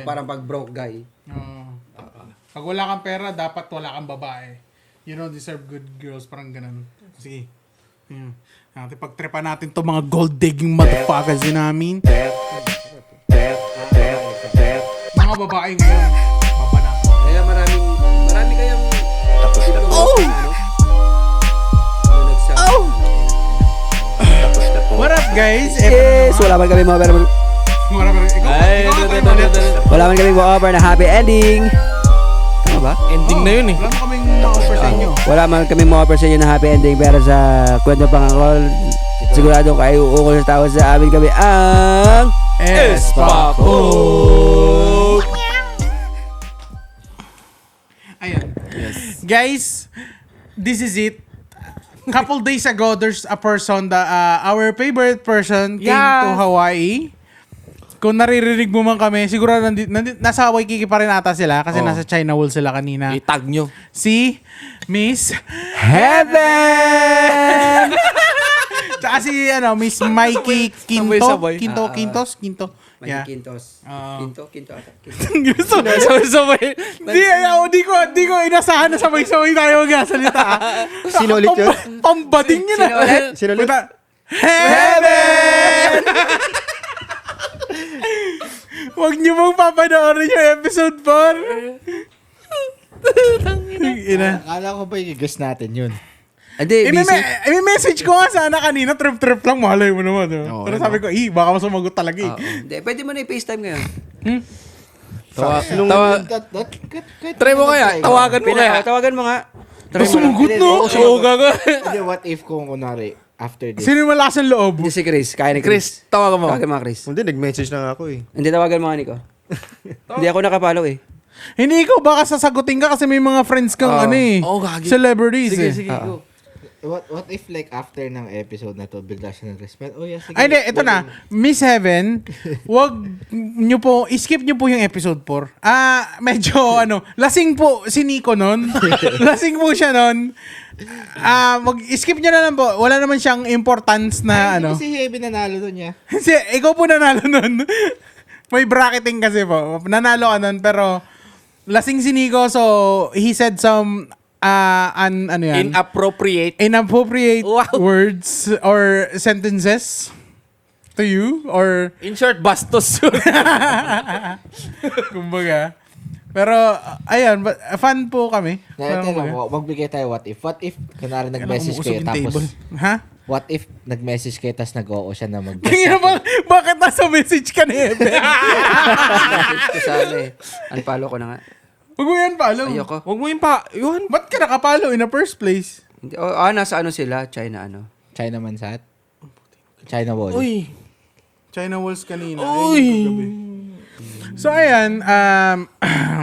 Parang pag broke guy. Pag wala kang pera, dapat wala kang babae. You don't deserve good girls. Parang ganun. Sige. Natin pagtripa natin to mga gold digging motherfuckers din namin. Mga babae ngayon. Baba na. Kaya marami kayang tapos na po. What up guys? Yes! Wala man kami mga wala man kami offer na happy ending. Tama ba? Ending na yun eh. Wala mo kaming ma-offer sa inyo. Wala man kami ma-offer sa inyo na happy ending, pero sa kwento pangakol, sigurado kayo uukol sa tao sa amin kami ang Espaco! Ayan. Guys, this is it. Couple days ago, there's a person that our favorite person came to Hawaii. Kung naririnig mo man kami, siguro nasa Waikiki pa rin ata sila kasi nasa China World sila kanina. I-tag nyo. Si Miss Heaven! Tsaka si Miss Mikey Quinto. Sabay-sabay. Quinto. Yeah. Quintos. Quinto ata. Sabay-sabay. Di ko inasahan na sabay-sabay tayo magsasalita. Sino ulit yun? Pambading yun ah. Sino ulit? Heaven! Huwag niyo mong papanoorin yung episode 4. Ina. Akala ko ba i-guess natin yun? Hindi, busy. May message ko nga sana kanina, trip lang, malay mo naman. Pero sabi ko, baka masumagot talaga eh. Hindi, pwede mo na i-FaceTime ngayon. Try mo kaya. Tawagan mo kaya. Tawagan mo nga. Sumagot no? Oo, gago. Hindi, what if kung kunwari, after this? Sino yung malakas ng loob? Hindi si Chris. Kaya ni Chris, tawagan mo. Tawagan mo Chris. Hindi, nag-message na nga ako eh. Hindi, tawagan mo nga Nico. Hindi ako nakapalo eh. Hindi ikaw, baka sasagutin ka kasi may mga friends kang gagi. celebrities Sige, go. What if like after ng episode na to, bigla siya nag-respond? Oh yeah, sige. Ay, hindi, ito na. Miss Heaven, skip nyo po yung episode 4. Medyo, lasing po si Nico nun. Lasing po siya nun. Skip nyo na lang po. Wala naman siyang importance na, Kasi Heavy nanalo doon niya. Kasi, ikaw po nanalo nun. May bracketing kasi po. Nanalo ka nun, pero lasing si Nico, so he said some Inappropriate. inappropriate words or sentences to you or In short, bastos. kumbaga. Pero ayan, fun po kami. Magbigay tayo what if. What if, kunwari nag-message kayo tapos, Ha? what if nag-message kayo tapos nag-oo siya na mag-guess Tingnan mo, bakit nasa message ka ni Ebe? Ito sana unfollow ko na nga. Huwag mo yan follow. Ayoko. Huwag mo yung yun. Ba't ka nakapalo in the first place? Hindi, nasa sila? China China Mansat? China Wall? Uy. China Walls kanina. Uy. So ayan,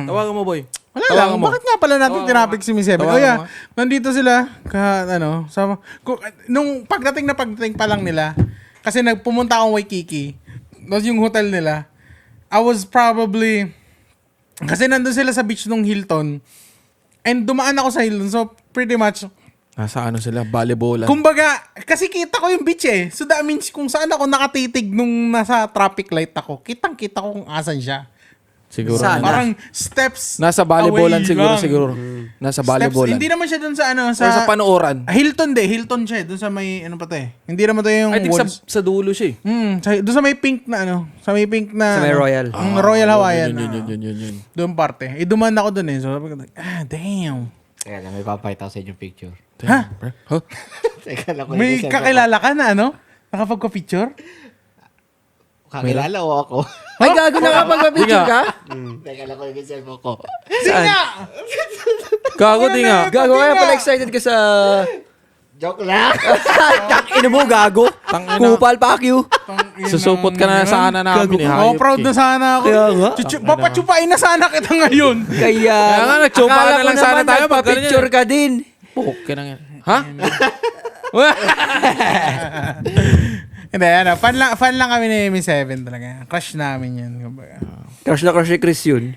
Tawagan mo, boy. wala lang. Bakit nga pala natin tinapik si Miss Heaven? Tawagan mo. Nandito sila. Nung pagdating pa lang nila, kasi nagpumunta akong Waikiki, tapos yung hotel nila, I was probably, kasi nandun sila sa beach nung Hilton, and dumaan ako sa Hilton, so pretty much, Nasa sila, volleyballan. kumbaga, kasi kita ko yung beach eh. So that means kung saan ako nakatitig nung nasa traffic light ako, kitang-kita ko kung asan siya. Siguro. Sana. Parang steps Nasa volleyballan away siguro. lang. Nasa Steps, volleyballan. hindi naman siya dun sa Or sa panuoran. Hilton siya. Dun sa may, Hindi naman to yung I think walls. sa dulo siya eh. Doon sa may pink na sa may pink na. Sa may Royal. Royal Hawaiian. Yun. Doon parte. Dumaan ako doon eh. So sabi ko, damn. Kaya lang, may papakita ko sa inyo picture. Ha? Huh? Teka lang, May kakilala ka na nakapagpa-picture? kakilala o ako? Ay, gago na kapag-picture ka? Teka lang ko yung cellphone ko. Saan? Gago, di nga. Gago, kaya pala excited ka sa... Joke lang! Ino mo, gago. Kupal, fuck you. Susupot ka na sana namin eh. Oh, proud na sana ako. Kaya nga. Papachupain na sana kita ngayon. Kaya nga, nagtsupa akala na lang ko sana naman tayo pag ganun nagpa-picture ka din. Puke na nga. Ha? Hindi, fan lang kami ni Miss Seven talaga. Crush namin yan. Kumbaga. Crush na crush ni Chris yun.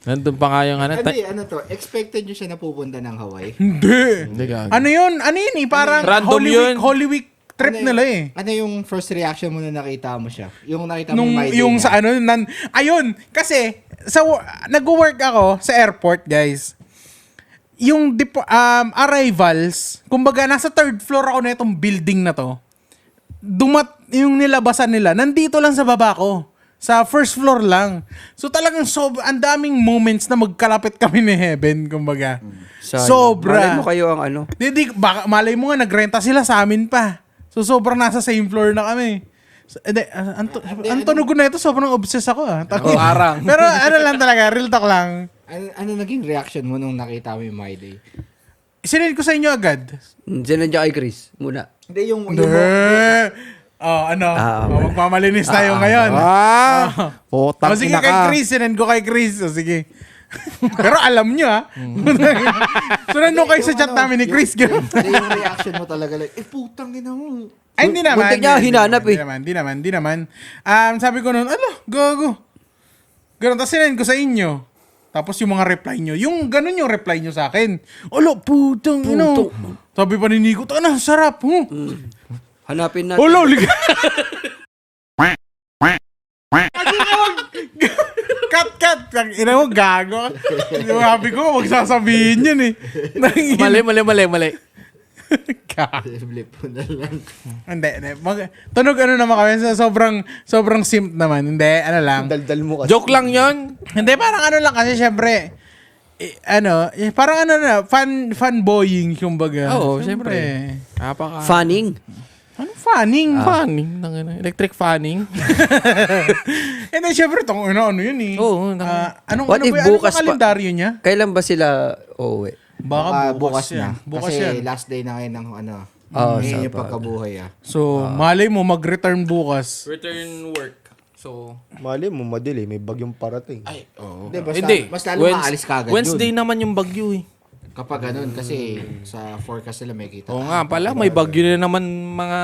Nandun pa nga yung Hindi, to? Expected nyo siya na pupunta ng Hawaii? Hindi. Hindi gago. Ano yun eh? Parang Random Holy yun. Week, Holy Week trip nila eh. Ano yung first reaction mo na nakita mo siya? Yung nakita mo Nung My Day yung niya? sa ano, ayun, kasi nag-work ako sa airport, guys. Yung arrivals, kumbaga nasa third floor ako na itong building na to. Yung nilabasan nila, nandito lang sa baba ko. Sa first floor lang. So talagang ang daming moments na magkalapit kami ni Heaven, kumbaga. Sayang. Sobra. Malay mo kayo ang ano. Baka, malay mo nga, nagrenta sila sa amin pa. So sobrang nasa same floor na kami. So, ang tunog ko na ito, sobrang obsessed ako ah. Parang. Pero ano lang talaga, real talk lang. Ano naging reaction mo nung nakita mo yung My Day? Sinend ko sa inyo agad. Sinadya kay Chris muna. Hindi, yung Magmamalinis tayo ngayon. Putang Sige ina kay ka. Chris, sinend ko kay Chris. Sige. Pero alam nyo ha. Sunod nyo kayo sa chat namin ni Chris. Yung reaction mo talaga like, putang ina mo. Ay, hindi naman. Muntik niya hinanap eh. Hindi naman. Sabi ko noon, gago. Ganun, tapos sinend ko sa inyo. Tapos yung mga reply nyo, yung ganun yung reply nyo sa akin. Putang ina. Sabi pa ni Nico, sarap. Hanapin natin. Liga. Cut. Ina mo, gago. Sabi ko, wag sasabihin yun eh. Mali. Blip mo na lang. Hindi. Tunog ano naman kami, sobrang simp naman. Hindi, ano lang. Daldal mo kasi. Joke lang yon. Hindi, parang ano lang kasi syempre, parang fanboying, kumbaga. Oo, syempre. Napaka... Anong Fanning. fanning? Electric fanning. And then syempre, ano yun eh. Oo. Anong What if bukas pa? kalendaryo niya? Kailan ba sila uuwi? Baka Bukas yan. na. Bukas Kasi yan. last day na ngayon ng sa yung pagkabuhay So, malay mo mag-return bukas. Return work. So... Mali mo, madili. May bagyong parating. Ay, oo. Hindi, mas lalo maalis ka agad Wednesday yun. naman yung bagyo eh. Kapag ganun, kasi sa forecast nila may kita. Oo nga pala, may bagyo na naman mga...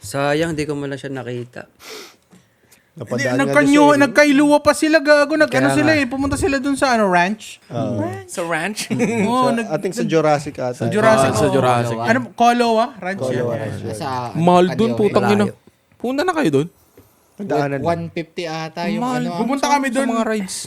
Sayang, di ko man lang siya nakita. Napadaan nga doon sa Nagkailuwa pa sila, gago. Kaya Sila nga. pumunta sila dun sa ranch. Sa ranch? Oo, ating sa Jurassic ata. Sa Jurassic. Sa Jurassic. Kolowa? Ranch Kolowa yan. Ranch. Sa Mahal dun, putang ina. Layo. Punta na kayo dun? Pagdaanan. 150 ata yung Mahal. Pumunta kami Sa dun. mga rides.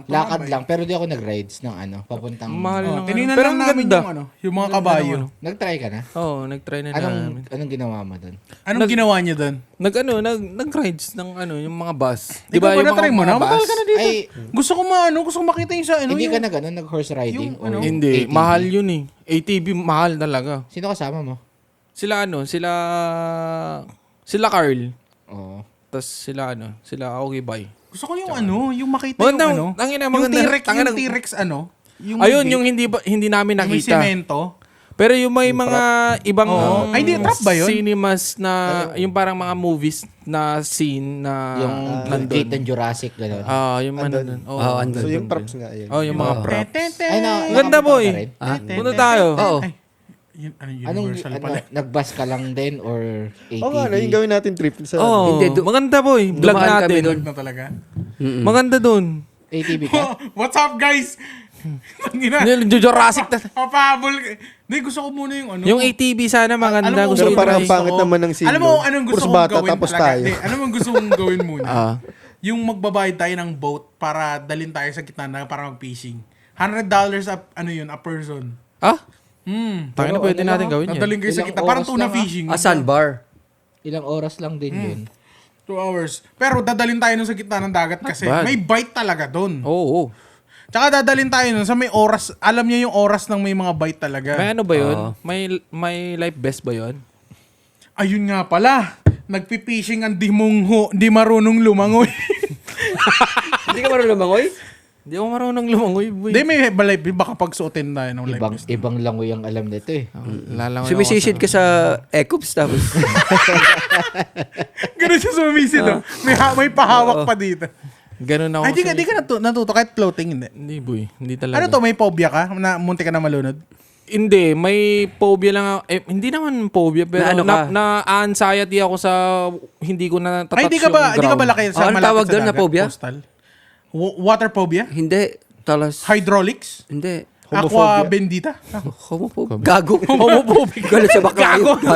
lakad lang. Pero di ako nag-rides ng papuntang... Mahal lang. Tininan Pero lang ang namin ganda. yung mga kabayo. Nag-try ka na? Oo, nag-try na namin. Anong ginawa mo doon? Anong ginawa niyo dun? Nag-rides ng yung mga bus. Di ba yung na-try mo na? mga Matagal bus? ka na dito. Ay, Gusto ko makita yung sa hindi yung... ka nag-horse riding? yung or Hindi, ATV? mahal yun eh. ATV mahal talaga. Sino kasama mo? Sila Carl. Oo. Tapos sila Okay Bye. Gusto ko yung yung makita Maganda, yung tangina, yung maganda. T-Rex, Tangina. yung T-Rex Ayun, yung hindi namin may nakita. semento. Pero yung may mga ibang Ay, hindi, trap ba yun? cinemas na, yung parang mga movies na scene na Yung nandun. gate ng Jurassic, gano'n. Yung mga Andun. nandun. andun. So yung props nga yan. Yung mga props. Ay, Ganda, nakapunta boy. ka rin? Punta tayo. Oo. Universal pala. Nagbus ka lang din or ATV? Oo nga, yung gawin natin trip sa... Oh, Hindi, maganda boy. Vlog dumaan kami natin. dun. Na talaga. Maganda dun. ATV ka? What's up, guys? Tangina. Yung Jurassic na. Papahabol. Hindi, gusto ko muna yung Yung ATV sana maganda. Alam mo, Gusto Pero ko parang i-try. pangit naman ng scene. Alam mo doon. anong gusto Puros kong bata, gawin tapos talaga? tayo. Hindi, alam mo gusto kong gawin muna? Yung magbabayad tayo ng boat para dalhin tayo sa gitna na para mag-fishing. $100 a person. Tayo na pwede natin gawin yan. Dadalhin kayo sa Ilang gitna. Parang oras tuna lang, fishing. Sandbar. Ilang oras lang din yun. 2 hours. Pero dadalhin tayo nun sa gitna ng dagat kasi bad. may bite talaga doon. Oo. Tsaka dadalhin tayo nun sa may oras. Alam niya yung oras ng may mga bite talaga. May ano ba yun? May life vest ba yun? Ayun nga pala. Nagpipishing ang di marunong lumangoy. Hindi ka marunong lumangoy? Hindi ako marunong lumangoy, boy. Hindi, may balay. Baka pagsuotin tayo ng life vest. Ibang langoy ang alam nito eh. Lalangoy ako Sumisisid ka sa Ecops tapos. Ganun siya sumisid. May pahawak pa dito. Ganun ako. Ay, di ka natuto kahit floating, hindi. Hindi, boy. Hindi talaga. Ano to, may phobia ka? Na munti ka na malunod? Hindi, may phobia lang ako. Hindi naman phobia, pero Na ano ka? na-anxiety ako sa hindi ko na Ay, tatouch di ka ba yung ground. laki sa Ano malapit tawag sa doon na dagat? phobia? Coastal? Water phobia? Hindi. Talas. Hydraulics? Hindi. Aqua Bendita. Homophobe. Gago. Homophobic. Galit sa bakla. Gago ka.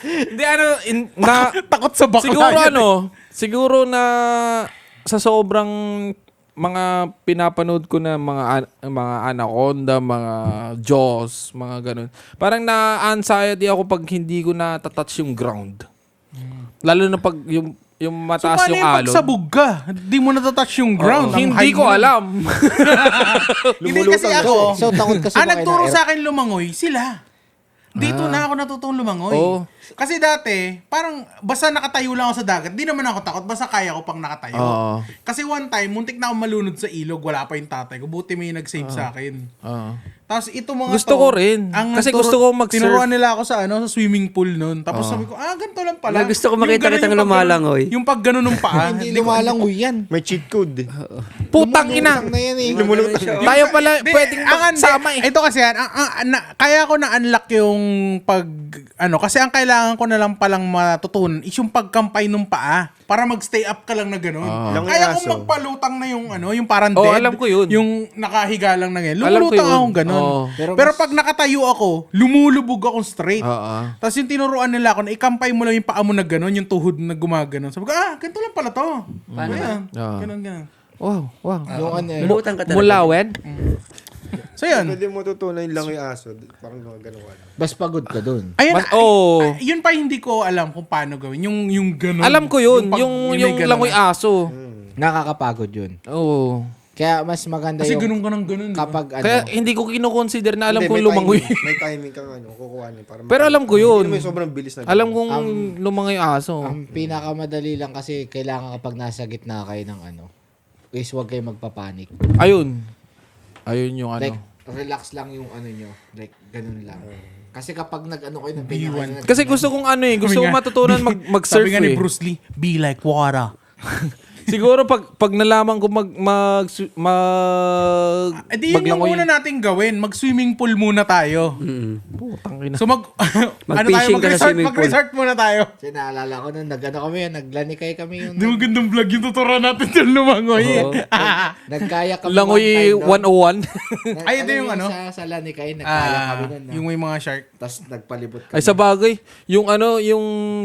Hindi, Takot sa bakla. siguro na sa sobrang mga pinapanood ko na mga Anaconda, mga Jaws, mga ganun. Parang na-anxiety ako pag hindi ko na-touch yung ground. Lalo na pag yung mataas yung alon. Pag sabog ka, hindi mo natatouch yung ground. Ang Hindi high ko mo na. alam. Hindi kasi ako. So, takot kasi Nagturo sa akin lumangoy, sila. Dito na ako natutong lumangoy. Oo. Kasi dati, parang basta nakatayo lang ako sa dagat, di naman ako takot, basta kaya ko pang nakatayo. Oo. Kasi one time, muntik na ako malunod sa ilog, wala pa yung tatay ko. Buti may nag-save sa akin. Tapos ito mga Gusto ko rin. Kasi gusto ko mag-surf. Tinuruan nila ako sa sa swimming pool noon. Tapos sabi ko, ganito lang pala. Gusto ko makita Yung ganun, kitang yung pag lumalangoy. ganun- Yung pag ganun ng paa. Hindi lumalangoy yan. May cheat code eh. Putang ina. Na yan eh. Tayo pala Di, pwedeng magsama eh. Ito kasi kaya ko na-unlock yung kasi ang kailangan ko na lang palang matutunan is yung pagkampay ng paa para mag-stay up ka lang na gano'n. Lang Kaya yung kung aso. magpalutang na yung parang Oo, dead. alam ko yun. Yung nakahiga lang na ganyan. Alam ko Lumulutang yun. akong gano'n. Oo. Pero pag nakatayo ako, lumulubog akong straight. Oo. Tapos yung tinuruan nila ako na ikampay mo lang yung paa mo na gano'n, yung tuhod na gumaganon. Sabi ko, ganito lang pala to. Paano Ayan. Oo. Ganun. Wow. Yung ano eh. Lumutang ka talaga. Mulawed? So yun. Pwede mo tutunan lang yung aso. Parang gano'n. Bas pagod ka dun. Ayun, Oo. yun pa hindi ko alam kung paano gawin. Yung gano'n. Alam ko yun. pag- Yung may ganun langoy na. aso. Nakakapagod yun. Oo. Kaya mas maganda Kasi yung ganun ka ng ganun. kapag Kaya hindi ko kino-consider na alam Hindi, kung may lumangoy. timing. May timing kang kukuha niya. Pero alam ko yun. Hindi naman yung sobrang bilis na. Alam kong lumangoy aso. ang pinakamadali lang kasi kailangan kapag nasa gitna kayo ng is huwag kayo magpapanik. Ayun yung Like, ano. relax lang yung nyo. Like, ganun lang. Kasi kapag kayo ng pinaka... Kasi gusto kong gusto kong matutunan mag-surf Sabi nga ni eh. Bruce Lee, be like water. Siguro pag nalaman ko Di yun yung muna natin gawin. Mag-swimming pool muna tayo. Putang ina. So Mag-fishing ka sa swimming pool. Mag-resort muna tayo. Kasi naalala ko nun, naglanikay kami yung... Di mo gandang vlog yung tuturuan natin doon lumangoy. Oo. Nagkaya kami Langoy one time 101. Ay, ito yung Sa lanikay, nagkaya kami nun. Yung may mga shark. Tapos nagpalibot kami. Ay sa bagay, yung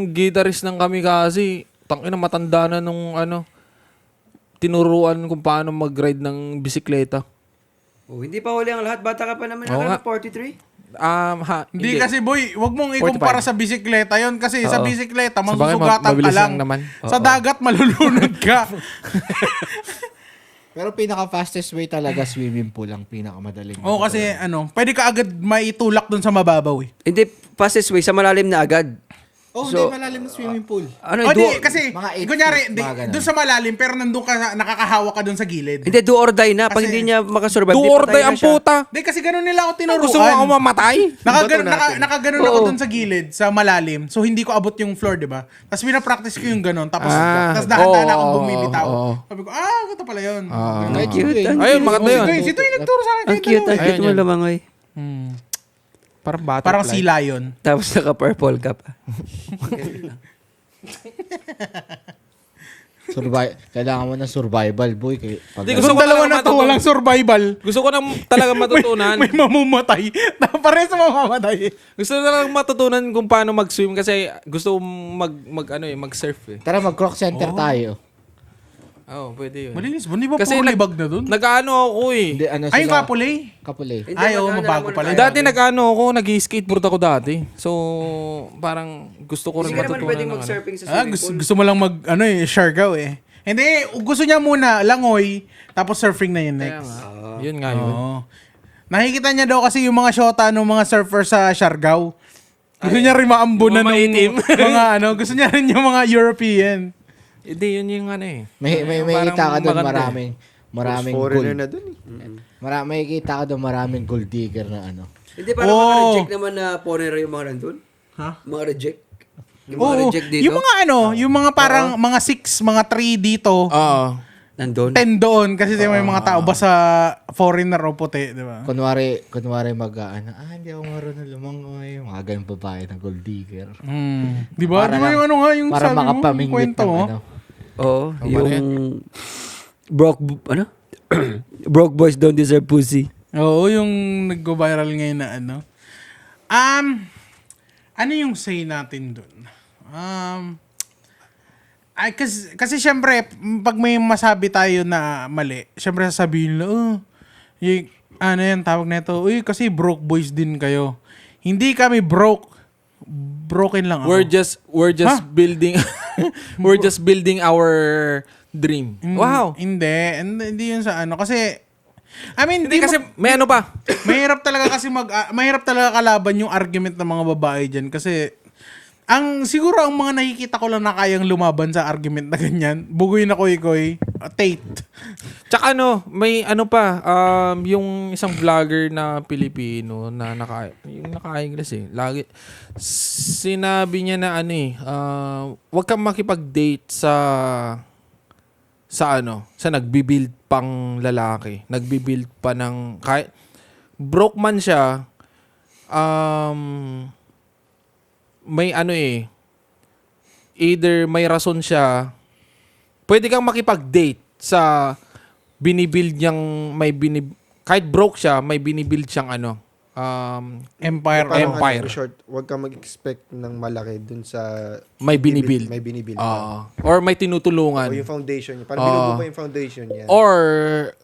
guitarist ng Kamikaze, tangina matanda na nung tinuruan kung paano mag-ride ng bisikleta. Hindi pa huli ang lahat. Bata ka pa naman. Oo nga. 43? Hindi kasi boy, wag mong ikumpara sa bisikleta yon kasi sa Oo. bisikleta Sa bagay, masusugatan ka mabilis lang. lang naman. Sa dagat malulunod ka. Pero pinaka-fastest way talaga swimming pool ang pinakamadaling. Oo kasi pwede ka agad maitulak dun sa mababaw eh. Hindi, fastest way. Sa malalim na agad. Oh, So, hindi malalim na swimming pool. Ano, Hindi, kasi mga 8 kunyari, feet, mga ganun. dun sa malalim pero nandun ka nakakahawa ka dun sa gilid. Hindi, do or die na. Pag Kasi- hindi niya makasurvive, Do di or patay die na ang siya. puta. Hindi kasi ganun nila ako tinuruan. Gusto mo ako mamatay? Nakaganon ako dun sa gilid, sa malalim. So hindi ko abot yung floor, di ba? Tapos pinapractice ko yung ganon. Tapos dahan-dahan akong bumibitaw. Sabi ko, ganito pala yun. Ang cute. Ang Ayun, cute. maganda yun. Ito yung nagturo sa akin. Ang cute. Ang cute mo Ayun, lumangoy. Parang butterfly. Parang sea lion. Tapos naka-purple ka pa. Kailangan mo ng survival, boy. Hindi, Gusto gusto ko dalawa talaga na to, walang survival. Gusto ko nang talaga matutunan. May mamumatay. Pares sa mamamatay. Gusto ko talaga matutunan kung paano mag-swim kasi gusto ko mag-surf eh. Tara, mag-croc center tayo. Oo, pwede yun. Malinis ba? Di ba Kasi puro libag na dun? Nag-ano ako eh. Hindi, Ay, yung kapulay. Kapulay. Hindi, Ay, oo, maganda mabago naman pala. tayo. Dati nag-ano ako, nag-skateboard ako dati. So, parang gusto ko rin Hindi ka naman matutunan pwedeng ng ano. mag-surfing sa swimming pool. Gusto mo lang Siargao eh. Hindi, gusto niya muna, langoy, tapos surfing na yun Kaya next. nga. Yun nga yun. Oo. Nakikita niya daw kasi yung mga shota ng mga surfer sa Siargao. Gusto niya rin maambunan Mga ng maitim. mga gusto niya rin yung mga European. Hindi, yun yung ano eh. May Parang kita ka doon maganda maraming Foreigner gold. na dun eh. May kita ka doon maraming gold digger na Hindi, parang mga reject naman na foreigner yung mga nandun. Ha? Mga reject. Yung mga Oo. reject dito. Yung mga yung mga parang mga 6, mga 3 dito. Oo. Nandun. 10 doon kasi may mga tao basta foreigner o puti, di ba? kunwari hindi ako marunong lumangoy. Mga ganun babae na gold digger. Di ba? Di ba yung nga yung Para sabi mo, yung makapamingwit kwento ng mo? ano. Oo. Tama na Yung broke, Broke boys don't deserve pussy. Oo, yung nag-viral ngayon na ano. Ano yung say natin dun? Kasi syempre, pag may masabi tayo na mali, syempre sasabihin nila, ano yan, tawag na ito, kasi broke boys din kayo. Hindi kami broke. Broken lang ako. We're just building we're just building our dream. Wow. Hindi yun sa ano. Kasi, I mean, Hindi kasi may ano pa. mahirap talaga kasi mahirap talaga kalaban yung argument ng mga babae dyan. Kasi, siguro ang mga nakikita ko lang na kayang lumaban sa argument na ganyan, bugoy na koy-koy, Tate. Tsaka may ano pa, yung isang vlogger na Pilipino na yung naka-English lagi, sinabi niya na wag kang makipag-date sa nagbibuild pang lalaki. Nagbibuild pa ng, kahit broke man siya, may either may rason siya, pwede kang makipag-date sa binibuild niyang kahit broke siya, may binibuild siyang Empire. Parang Empire. short, huwag ka mag-expect ng malaki dun sa May binibuild. May binibuild. Or may tinutulungan. O yung foundation niya. Parang binubuo pa yung foundation niya. Or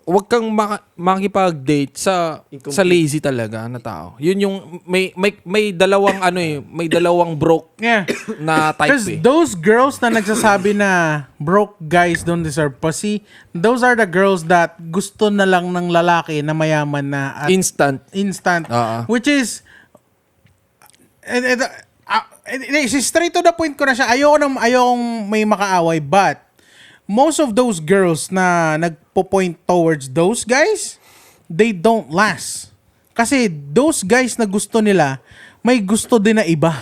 wag kang makipag-date sa Incomplete. lazy talaga na tao. Yun yung may dalawang may dalawang broke Yeah. na Because type those girls na nagsasabi na broke guys don't deserve pussy, those are the girls that gusto na lang ng lalaki na mayaman na at Instant. instant. Which is, straight to the point ko na siya. Ayokong may makaaway, but most of those girls na nagpo-point towards those guys, they don't last. Kasi those guys na gusto nila, may gusto din na iba.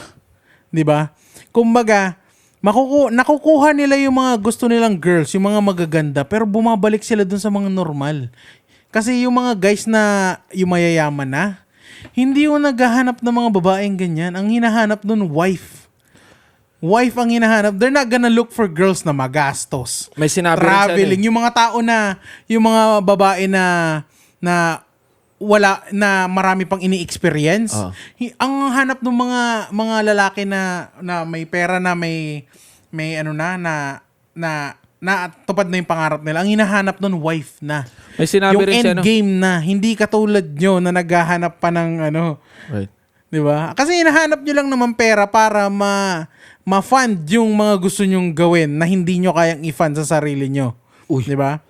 'Di ba? Kumbaga, nakukuha nila yung mga gusto nilang girls, yung mga magaganda, pero bumabalik sila dun sa mga normal. Kasi yung mga guys na yung mayayaman na, hindi yung naghahanap ng mga babaeng ganyan. Ang hinahanap dun, wife. Wife ang hinahanap. They're not gonna look for girls na magastos. May sinabi rin siya, Traveling. Yung mga tao na, yung mga babae na wala, na marami pang ini-experience. Ang hanap ng mga lalaki na may pera na may tupad na yung pangarap nila. Ang hinahanap nun, wife na. May sinabi Yung rin siya, end game na, hindi katulad nyo na naghahanap pa ng Right. di ba? Kasi hinahanap nyo lang naman pera para ma-fund yung mga gusto nyong gawin na hindi nyo kayang i-fund sa sarili nyo. Di ba?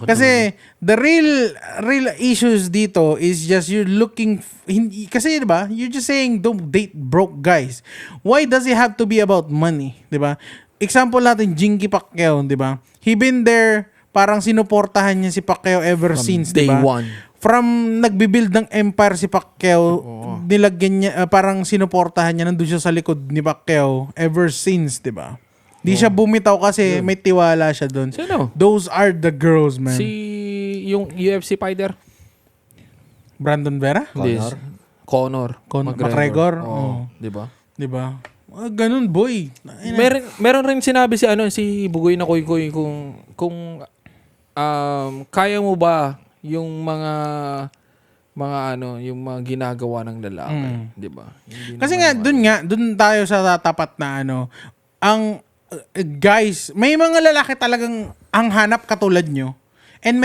Kasi the real issues dito is just you're looking kasi 'di ba? You're just saying don't date broke guys. Why does it have to be about money, 'di ba? Example natin Jinky Pacquiao, 'di ba? He been there, parang sinuportahan niya si Pacquiao ever since, 'di day ba? one. From nagbi-build ng empire si Pacquiao, nilagyan niya parang sinuportahan niya, nandun siya sa likod ni Pacquiao ever since, 'di ba? Di siya bumitaw kasi may tiwala siya doon. Sino? Those are the girls, man. Yung UFC fighter. Brandon Vera? Conor McGregor? Oo. Oo. Di ba? Di ba? Ganun, boy. Meron rin sinabi si Bugoy na Koy kung kaya mo ba yung yung mga ginagawa ng lalaki, di ba? Kasi nga, dun tayo sa tapat na ang guys, may mga lalaki talagang ang hanap katulad nyo. And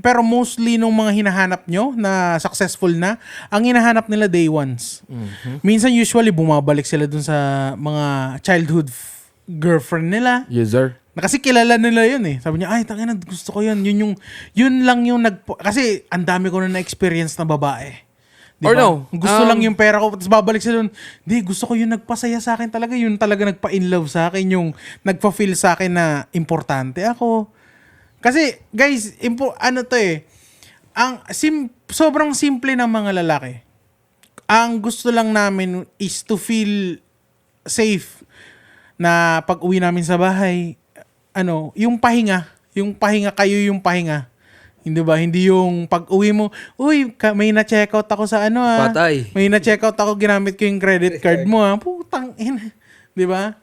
pero mostly nung mga hinahanap nyo na successful na, ang hinahanap nila day ones. Minsan usually bumabalik sila dun sa mga childhood girlfriend nila. Yes, sir. Na kasi kilala nila yun eh. Sabi niya, ay, tangina, gusto ko yun. Yun lang yung kasi ang dami ko na na-experience na babae. Or no. Gusto lang yung pera ko. Tapos babalik sila doon. Di, gusto ko yung nagpasaya sa akin talaga. Yun talaga nagpa-in love sa akin. Yung nagpa-feel sa akin na importante ako. Kasi, guys, sobrang simple ng mga lalaki. Ang gusto lang namin is to feel safe na pag uwi namin sa bahay, yung pahinga. Yung pahinga, kayo yung pahinga. Hindi ba? Hindi yung pag-uwi mo, may na-checkout ako sa Patay. May na-checkout ako, ginamit ko yung credit card mo Putang ina. Di ba?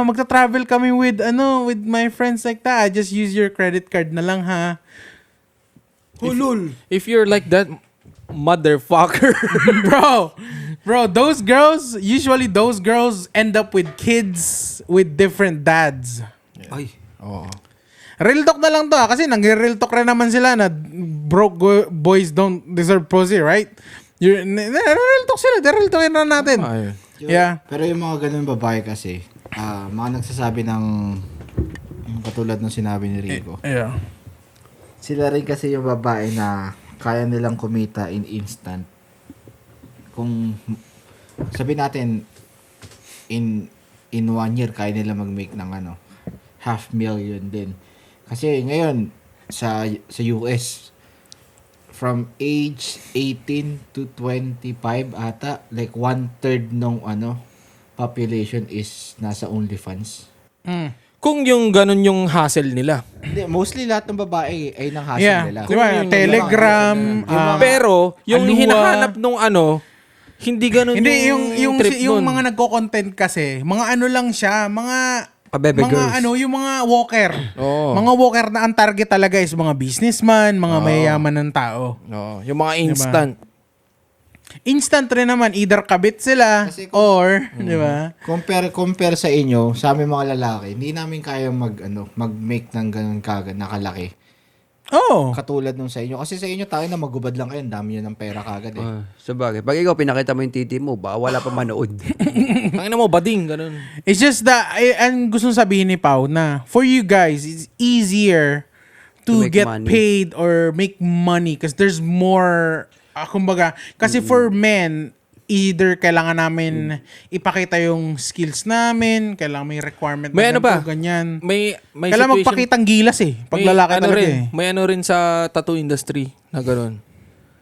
Magta-travel kami with my friends like that. I just use your credit card na lang ha. If you're like that, motherfucker. Bro, those girls end up with kids with different dads. Ay. Oo. Real talk na lang to kasi nag-real talk rin naman sila na boys don't deserve pussy, right? Real talk sila, real talk na natin. Ayun. Yeah. Pero yung mga ganun babae kasi, mga nagsasabi ng yung katulad ng sinabi ni Rico. Yeah. Sila rin kasi yung babae na kaya nilang kumita in instant. Kung sabi natin in 1 year kaya nila mag-make ng $500,000 din. Kasi ngayon sa US from age 18 to 25 ata like 1/3 nung population is nasa OnlyFans. Kung yung ganun yung hassle nila. Hindi, mostly lahat ng babae ay nang hassle Yeah. nila. Di ba? Yung- Telegram. Pero yung Alua. hinahanap nung hindi ganun Hindi, yung trip nun. mga nagko-content kasi, mga lang siya, mga Pabebe girls. yung mga walker. Oo. Mga walker na ang target talaga is mga businessman, mga mayayaman ng tao. Oo, yung mga instant. Instant rin naman, either kabit sila Kasi or, di ba? Compare sa inyo, sa aming mga lalaki, hindi namin kaya mag-make ng ganun kagad nakalaki. Oh. Katulad nung sa inyo. Kasi sa inyo tayo na magubad lang kayo, ang dami nyo ng pera kagad eh. Sabagay. Pag ikaw pinakita mo yung titi mo, wala pa manood. Tangina mo, bading, ganun. It's just that, ang gusto sabihin ni Pao na, for you guys, it's easier To to make get money. paid or make money because there's more, kumbaga, kasi for men, either kailangan namin ipakita yung skills namin, kailangan may requirement May na ano pa? ganito, ganyan. May Kailangan situation- magpakitang gilas eh, pag lalaki talaga rin, eh. May rin sa tattoo industry na ganun.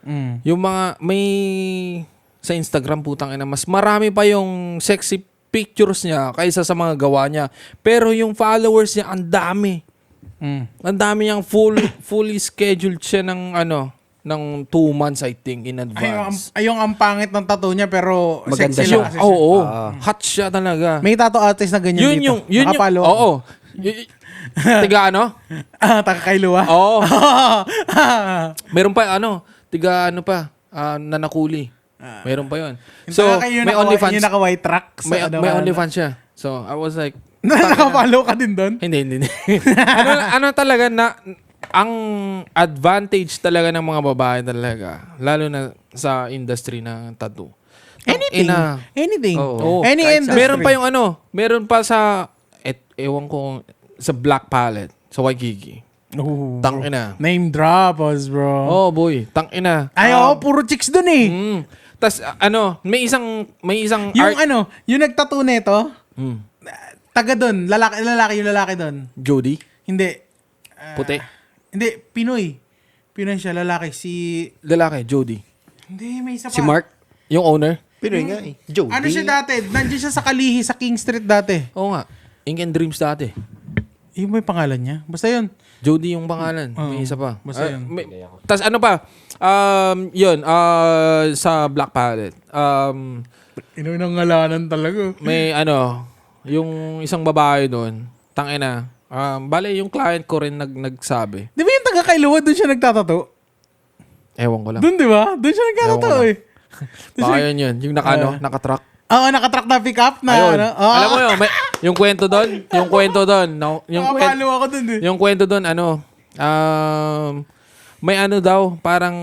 Mm. Yung sa Instagram putang ina, mas marami pa yung sexy pictures niya kaysa sa mga gawa niya. Pero yung followers niya, ang dami. Mm. Ang dami niyang fully scheduled siya ng ng 2 months I think in advance. Yung ang pangit ng tattoo niya pero Maganda sexy siya. lang kasi. Oo, hot siya talaga. May tattoo artist na ganyan dito. Yun yung, Nakapalo. oo. Tiga ano? Takakailuwa. Oo. Meron pa tiga nanakuli. Meron pa yun. So, may OnlyFans. Yung naka-white tracks. May OnlyFans siya. So, I was like, Nakapalo ka din doon? hindi. ano talaga na, ang advantage talaga ng mga babae talaga, lalo na sa industry ng tattoo. Anything. Oo. Any industry. Meron pa yung meron pa sa, ewan ko, sa Black Palette, sa Waikiki. Ooh, Tangina. name drop us, bro. Oh boy, tangina. Ay, puro chicks doon eh. Tas may isang Yung art. yung nagtattoo nito, taga doon, lalaki yung lalaki doon. Jody, Hindi. puti. Hindi, Pinoy. Pinoy siya, lalaki. Lalaki, Jody. Hindi, may isa pa. Si Mark? Yung owner? Pinoy nga eh. Jody. Ano siya dati? Nandiyan siya sa Kalihi, sa King Street dati. Oo nga. Ink and Dreams dati. Yung may pangalan niya. Basta yun. Jody yung pangalan. May isa pa. Basta yun. Tas ano pa? Yun, sa Black Palette. Inunang ngalanan talaga. May yung isang babae doon, tangina. Bale, yung client ko rin nagsabi. Di ba yung taga Kailuwa, doon siya nagtatato? Ewan ko lang. Doon, di ba? Doon siya nagtatato Ewan ko eh. Baka yun. Yung nakatrack. Oo, nakatrack na pick up na. Ayun. Oo. Alam mo yun, yung kwento doon, Nakapalo ako doon eh. yung kwento doon, may daw, parang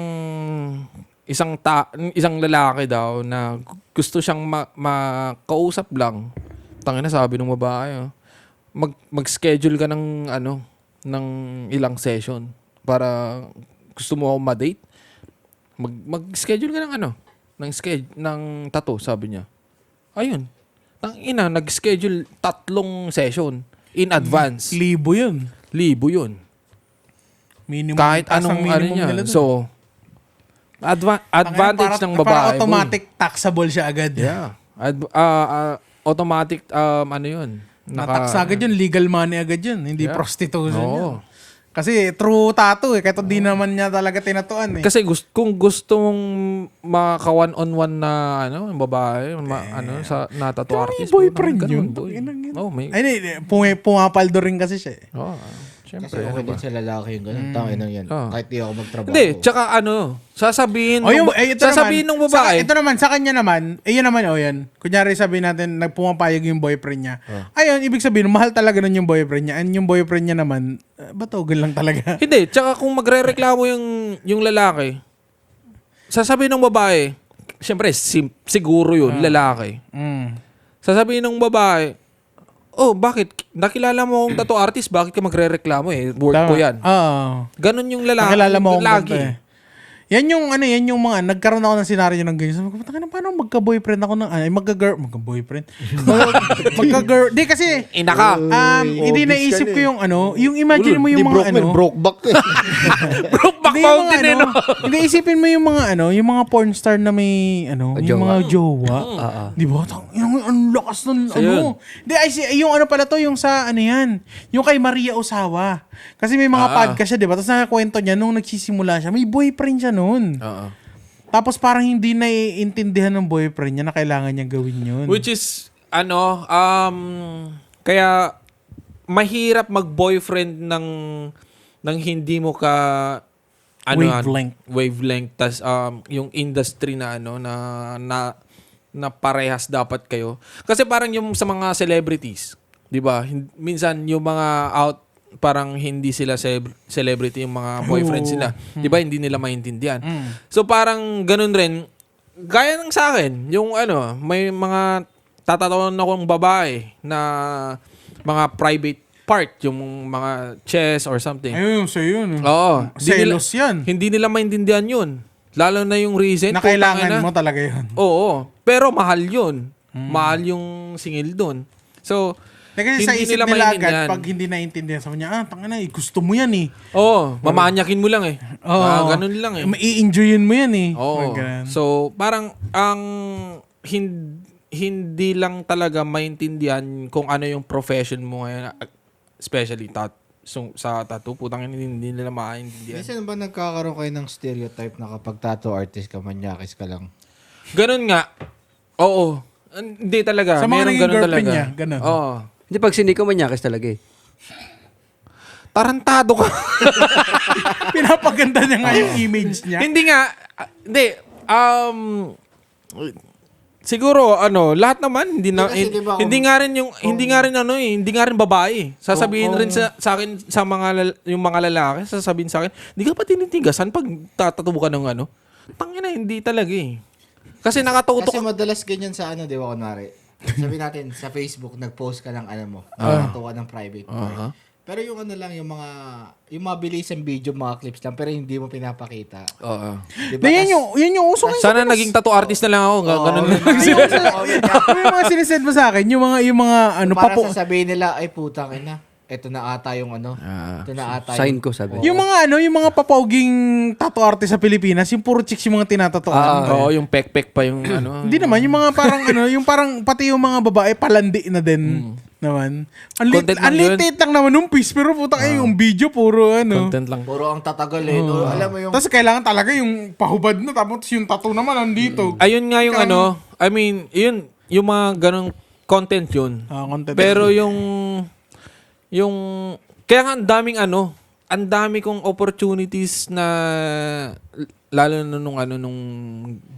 isang lalaki daw na gusto siyang makausap lang. Tangina, sabi ng babae, mag-schedule ka ng ng ilang session para gusto mo ako ma-date. Mag-schedule ka ng tattoo, sabi niya. Ayun. Tangina, nag-schedule 3 session in advance. Libo yun. Libo yun. Minimum. Kahit taas ang anong minimum niya. nila dun. So, advantage ng babae. Para automatic taxable siya agad. Yeah. Automatic, yun. Natax agad yun. Legal money agad yun. Hindi Yeah. prostitution yun. Oo. Kasi true tattoo eh. Kahit di naman niya talaga tinatuan eh. Kasi kung gusto mong maka one-on-one na yung babae, sa na tattoo artist, boyfriend ganun, yun. boy. Inang yun. Oh, may. Ay, pumapaldo rin kasi siya eh. Oh, Kasi syempre. okay din sa lalaki yung ganun. Tangin lang yan. Oh. Kahit di ako magtrabaho. Hindi, tsaka sasabihin sasabihin ng babae. Ito naman, sa kanya naman, yun naman, yan. Kunyari sabihin natin, nagpumapayag yung boyfriend niya. Ayun, ibig sabihin, mahal talaga nun yung boyfriend niya. And yung boyfriend niya naman, batogal lang talaga. Hindi, tsaka kung magrereklamo yung lalaki, sasabihin ng babae, syempre, siguro yun, lalaki. Sasabihin ng babae, oh, bakit? Nakilala mo akong tattoo artist, bakit ka magrereklamo eh? Work ko yan. Oo. Ganon yung lalaki. Nakilala mo akong lagi. ganito eh. Yan yung mga nagkaroon ako ng senaryo ng ganyan. Sabi ko, paano magka-boyfriend ako ng magka-boyfriend. Di kasi hindi naisip ko yung yung imagine mo yung mga broke back eh. Brokeback Hindi, Mountain yung hindi isipin mo yung mga yung mga porn star na may yung mga jowa. Di ba? Ang lakas ng yun. Hindi yung pala to yung sa yan. Yung kay Maria Osawa. Kasi may mga podcast siya, di ba? Tapos nakakwento niya nung nagsisimula siya, may boyfriend siya noon. Tapos parang hindi naiintindihan ng boyfriend niya na kailangan niya gawin yun. Which is, kaya mahirap mag-boyfriend ng hindi mo ka wavelength tas yung industry na na parehas dapat kayo. Kasi parang yung sa mga celebrities, 'di ba? Minsan yung mga parang hindi sila celebrity yung mga boyfriends nila. 'Di ba? Hindi nila maintindihan. So parang ganun rin gaya ng sa akin, yung may mga tatatawan akong babae na mga private part, yung mga chess or something. Ayun, so yun. Oo. Selos yan. Hindi nila maintindihan yun. Lalo na yung reason. Na kailangan mo talaga yun. Oo. Pero mahal yun. Mahal yung singil dun. So, kasi sa isip nila agad, pag hindi naiintindihan sa kanya, tangina gusto mo yan eh. Oo. Mamanyakin mo lang eh. Oo. Ganun lang eh. Mai-enjoyin mo yan eh. Oo. So, parang ang hindi lang talaga maintindihan kung ano yung profession mo ngayon. Especially sa tattoo. Putang hindi nila maintindihan. Minsan ba nagkakaroon kayo ng stereotype na kapag tattoo artist ka, manyakis ka lang? Ganun nga. Oo. Hindi talaga. Sa mga Meron naging ganun girlfriend talaga. niya, ganun. Oo. Hindi, pag siniko, manyakis talaga eh. Tarantado ka. Pinapaganda niya nga yung image niya. Hindi nga. Hindi. Siguro lahat naman hindi na Kasi diba, hindi nga rin babae. Sasabihin rin sa akin sa yung mga lalaki, sasabihin sa akin, "Hindi ka pa tinitigasan pag tatatubo ka ng Tangina, hindi talaga eh. Kasi nakatutok. Kasi madalas ganyan sa di ba, kunwari. Sabi natin, sa Facebook, nag-post ka ng nakatuwa ng private part. Pero yung yung mga bilisang video, mga clips lang, pero hindi mo pinapakita. Oo. Diba? Yan yung uso ngayon. Sana naging tattoo artist na lang ako. Ganun lang. Yung mga sinesend mo sa akin, yung mga para sasabihin nila, ay putang ina, eto na ata yung ito na ata Sign ko, sabi. yung mga papauging tattoo artist sa Pilipinas, yung puro chicks yung mga tinatatuan. Oo, yung pek-pek pa yung Hindi naman, yung mga parang yung parang pati yung mga babae palandi na din naman. Ang Content lang yun. liit lang naman nung piece, pero putang yung video puro content lang. Puro ang tatagal eh. No? Alam mo yung... Tapos kailangan talaga yung pahubad na, tapos yung tattoo naman nandito. Ayun nga yung I mean, yun, yung mga ganong content yun. Content. Pero yung kaya nga ang dami kong opportunities na lalo na nung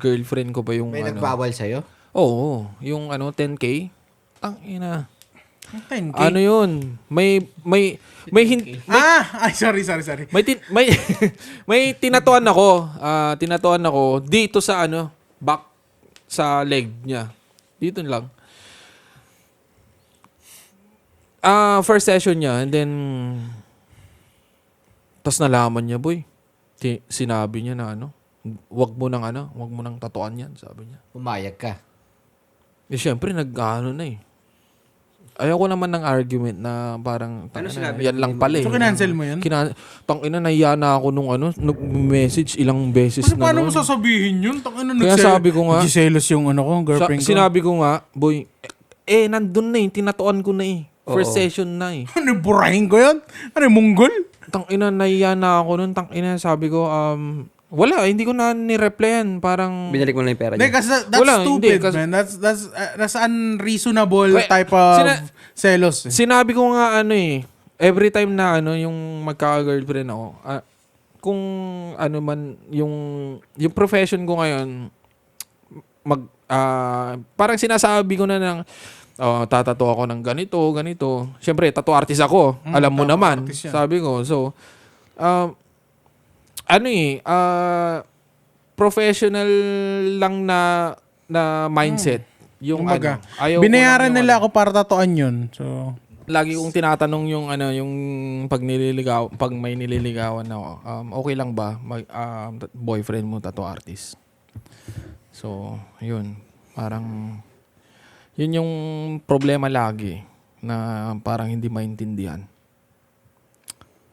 girlfriend ko pa yung May nagbawal sa'yo? Oo, yung 10K. Tangina. 10K. Ano yun? May Ay, sorry. may tinatuan ako. Tinatuan ako dito sa back sa leg niya. Dito lang. First session niya, and then tas nalaman niya, boy. Sinabi niya na wag mo nang tatuan yan, sabi niya. Umayag ka. Syempre na eh. Ayoko naman ng argument na parang yan lang pala eh. So, kinancel mo yan? Tangina, nahiya na ako nung nag-message ilang beses na. Paano mo sasabihin yun? Kaya sabi ko nga, nagsiselos yung girlfriend ko. sinabi ko nga, boy, nandun na eh, tinatuan ko na eh. First session na eh. Ano, burahin ko yan? Ano, Mongol? tangina, nahiya na ako nun. Tangina, sabi ko, wala, hindi ko na ni-replyan. Parang, Binalik mo lang yung pera Hindi, niya. kasi that's Wala, stupid, hindi, kasi- man. That's unreasonable Kaya, type of selos. sinabi ko nga every time na yung magkaka-girlfriend ako, kung ano man, yung profession ko ngayon, parang sinasabi ko na ng, tatato ako ng ganito. Siyempre, tattoo artist ako. Alam mo tattoo naman. artist yan. Sabi ko. So, professional lang na mindset. Yung Kumbaga, ayaw ko binayaran lang yung nila ako para tatuan yun. So, lagi kong tinatanong yung yung pag may nililigawan ako, okay lang ba boyfriend mo tattoo artist? So, yun. Parang yun yung problema lagi na parang hindi maintindihan.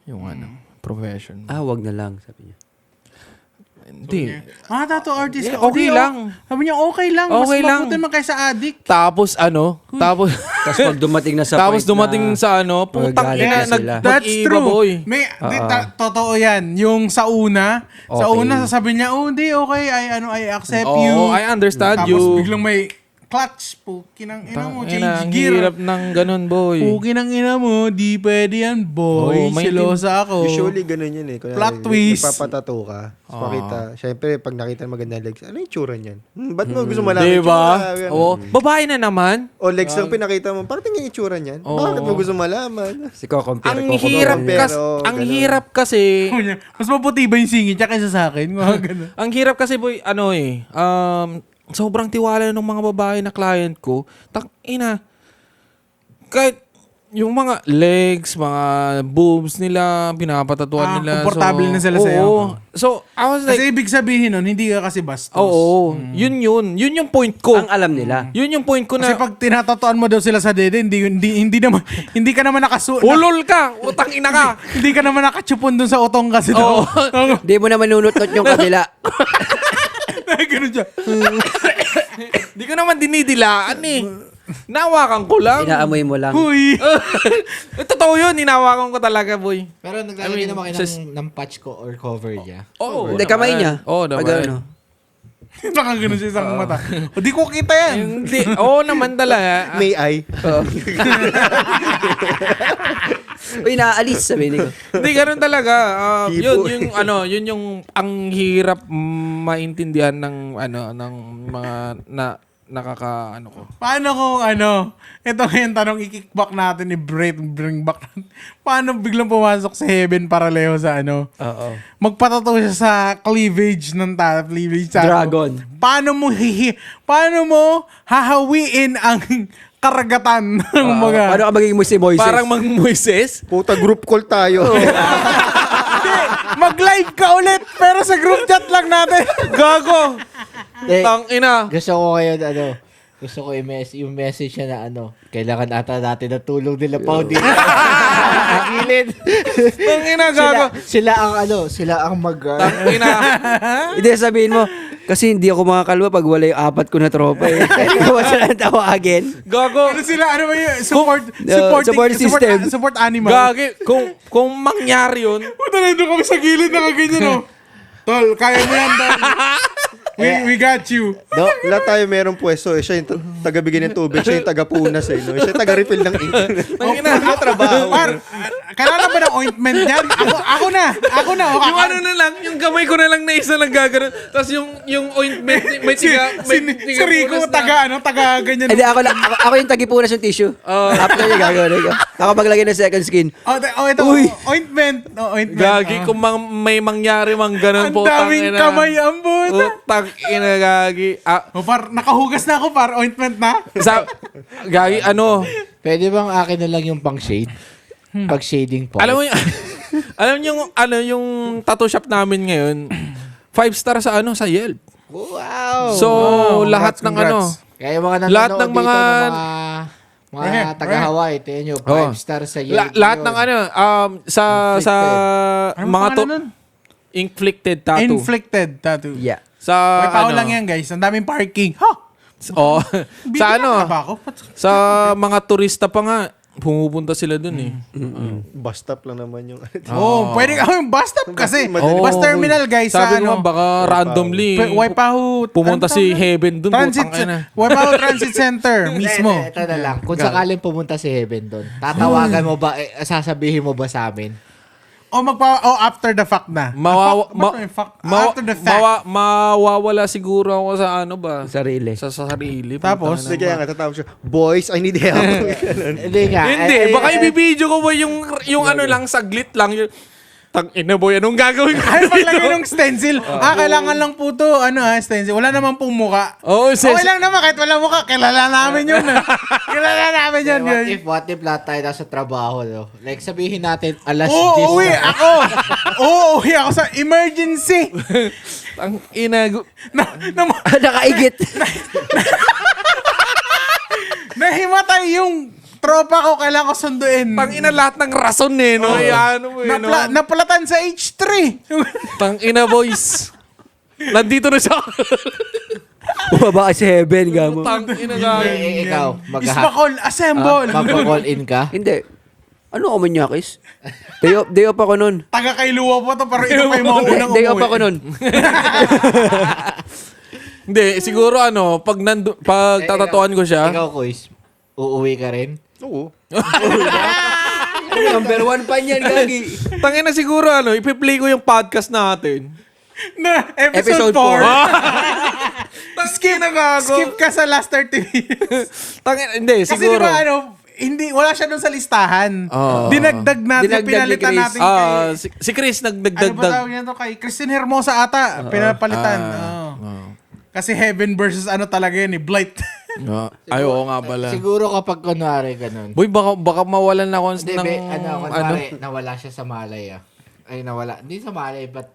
Yung profession. Wag na lang, sabi niya. Hindi. tattoo artist ka. Okay Hindi, lang. Sabi niya, okay lang. Okay Mas lang. mabuti naman kaysa addict. Tapos tapos Tapos pag dumating na sa tapos point dumating na, sa putang magagalit ina, na sila. That's mag-iba, true. boy. Totoo yan. Yung sa una, Okay. sasabihin niya, hindi, okay, I accept Oo, you. I understand Tapos you. biglang may clutch, pukinang ina mo, change Ang gear. hirap ng ganun, boy. Pukinang ina mo, di pwede yan, boy. Oo, may Silosa ako. Usually, ganun yun eh. Kunwari, Plot twist. Nagpapatato ka. So, pakita. Siyempre, pag nakita maganda legs, ano yung tsura niyan? Ba't mo gusto malaman yung Diba? tsura? Oo. Babae na naman. O legs lang pinakita mo, parang tingin yung tsura niyan. Bakit mo gusto malaman? Si compare Ang ko. hirap pero kasi, ang ganun. hirap kasi, Mas maputi ba yung singit niya kaysa sa akin? Mga ganun. ang hirap kasi, boy, sobrang tiwala ng mga babae na client ko. Ina, kahit yung mga legs, mga boobs nila, pinapatatuan nila. komportable na sila sa'yo. Oo. So, I was like, Kasi ibig sabihin nun, hindi ka kasi bastos. oo. Yun yung point ko. Ang alam nila. Yun yung point ko Kasi na, pag tinatatuan mo daw sila sa dede, hindi ka naman ulol ka, utang ina ka. hindi ka naman nakachupon dun sa utong kasi daw. Oo. Di mo naman nunot-not yung kabila. Ganun siya. Di ko naman dinidilaan Nawakan ko lang. Inaamoy mo lang. Huy! Totoo yun, hinawakan ko talaga, boy. Pero naglalagay naman kayo sis- ng patch ko or cover niya. Oo. Hindi, kamay niya. Oo, Pag naman. ano. Nakaganon siya isang mata. O di ko kita yan. Hindi, oo naman talaga. May eye. Uy, naaalis, sabi ni ko. Hindi, ganun talaga. Tipo. Yun yung ang hirap maintindihan ng mga ko. Paano kung ito ngayon tanong i-kickback natin, bring back natin. Paano biglang pumasok sa heaven paraleho sa Oo. magpatato siya sa cleavage ng cleavage tattoo. Dragon. Paano mo hahawiin ang karagatan ng mga... Paano ka magiging si Moises? Parang Moises. Puta, group call tayo. Mag-live ka ulit, pero sa group chat lang natin. Gago. Eh, Tang ina. gusto ko ngayon, gusto ko yung message niya na kailangan ata natin ng tulong nila Paudi. Gilid. Tang ina, gago. Sila ang Tang ina. Hindi, sabihin mo, kasi hindi ako makakalwa pag wala yung 4 ko na tropa eh. Kaya ko sila tawagin. Gago. Ano sila, ano ba yung Support system. support animal. Gagi. Kung mangyari yun, Puta na, doon kami sa gilid nakaganyan, Tol, kaya mo yan, Tol. We got you. No, lahat tayo merong pwesto. Siya yung taga-bigay ng tubig. Siya yung taga-punas eh. No? Siya yung taga-refill ng ink. tang ina. Trabaho. Kailangan ba ng ointment yan? Ako na. Yung ano na lang, yung kamay ko na lang na isa lang gagano'n. Tapos yung ointment, may tiga, Si Rico, punas na. taga ganyan. Hindi, ako yung tagipunas yung tissue. After niya gagawin ko. Ako maglagay ng second skin. Ito, Uy. ointment. Ointment. Gagi, kung may mangyari mang ganun Ang po. daming kamay ang buta. Utang ina, gagi. Nakahugas na ako, ointment na. Gagi, Pwede bang akin na lang yung pang shade? Pag shading po. alam mo yung tattoo shop namin ngayon, 5 star sa sa Yelp. Wow! So, lahat congrats. Kaya mga lahat nanonood ng dito mga- mga taga-Hawaii, tingnan nyo, 5 star sa Yelp. Lahat yun. ng sa Anong mga pangalan nun? inflicted tattoo. Inflicted tattoo. Yeah. Sa May tao lang yan, guys. Ang daming parking. Ha? Oh, sa Bibigyan ka ba ako? sa mga turista pa nga, pumupunta sila dun eh. Bus stop lang naman yung... Pwede yung bus stop kasi. Madali. Bus terminal, guys, Sabi sa ko ano. baka randomly Waipahu. pumunta ano si tawag? Heaven dun. Transit. putang ina. Waipahu Transit Center mismo. Ito na lang. Kung sakaling pumunta si Heaven doon, tatawagan mo ba, sasabihin mo ba sa amin? After the fact na. After the fact. Mawawala siguro ako sa ano ba? Sarili. Sa sarili. Tapos, Putang ina. Hindi kaya nga, tatawag siya, boys, I need help. Hindi nga. Hindi, baka ibibideo ko ba yung ano lang, saglit lang. Yung, tang ina boy, anong gagawin ko Ay, paglagay dito? ng stencil. Kailangan lang po to, stencil. Wala naman pong muka. Oo, Okay lang naman, kahit wala muka, kilala namin yun. Kilala namin yun. What if lahat tayo nasa trabaho, no? Like, sabihin natin, alas 10 Uuwi na. ako. Uuwi ako sa emergency. Tang ina. Nakaigit. Nahimatay yung tropa ko, kailangan ko sunduin. Tang ina lahat ng rason eh, no? Ano mo eh, no? Napalatan sa H3. Tang ina boys. Nandito na siya. Bumaba ka si Heaven, gamo. Tang ina ga. Ikaw, Ismakol, assemble. magpa-call in ka? Hindi. Ano ako manyakis? Day off ako nun. Taga kay Luwa po to, pero ikaw pa yung maunang Day off umuwi. ako nun. Hindi, siguro ano, pag tatatuan ko siya. Ikaw, Kuis, uuwi ka rin? Oo. Number 1 pa niyan, Gagi. Tangina siguro ano, ipi-play ko yung podcast natin. Na, Episode episode 4. Skip na gago. Skip ka sa last 30 minutes. Tangina, hindi, Kasi di siguro. ba wala siya doon sa listahan. Oo. Dinagdag natin, Dinagdag ni pinalitan Chris. natin kay... Si Chris Ano ba nagdagdag. tawag niya to? Kay Christine Hermosa ata. Pinapalitan. Kasi Heaven versus ano talaga yun eh, Blight. Ay, oo nga pala. Siguro kapag kunwari ganun. Boy, baka mawalan ako Hindi, ng kunwari, nawala siya sa Malay, Ay, nawala. Hindi sa Malay, but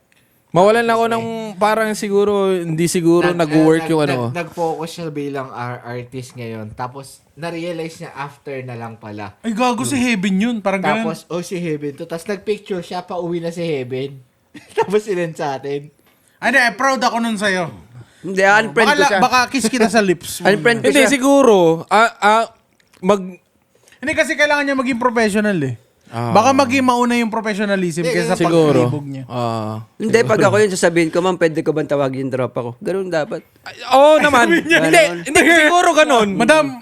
mawalan ako ng parang siguro, hindi siguro nag-work yung ano. Nag-focus siya bilang artist ngayon. Tapos, na-realize niya after na lang pala. Ay, gago si Heaven yun. Parang ganun. Tapos, si Heaven to. Tapos, nag-picture siya, pauwi na si Heaven. Tapos, sinend sa atin. Ay, proud ako nun sa'yo. Hindi, unfriend ko siya. Baka kiss kita sa lips. Unfriend ko Hindi, siya. siguro, Hindi kasi kailangan niya maging professional eh. Baka maging mauna yung professionalism kaysa siguro. pag-ibog niya. Hindi, pag ako yun sasabihin ko, ma'am, pwede ko bang tawagin yung tropa ko? Ganun dapat. Oo naman. Hindi siguro ganun. Madam,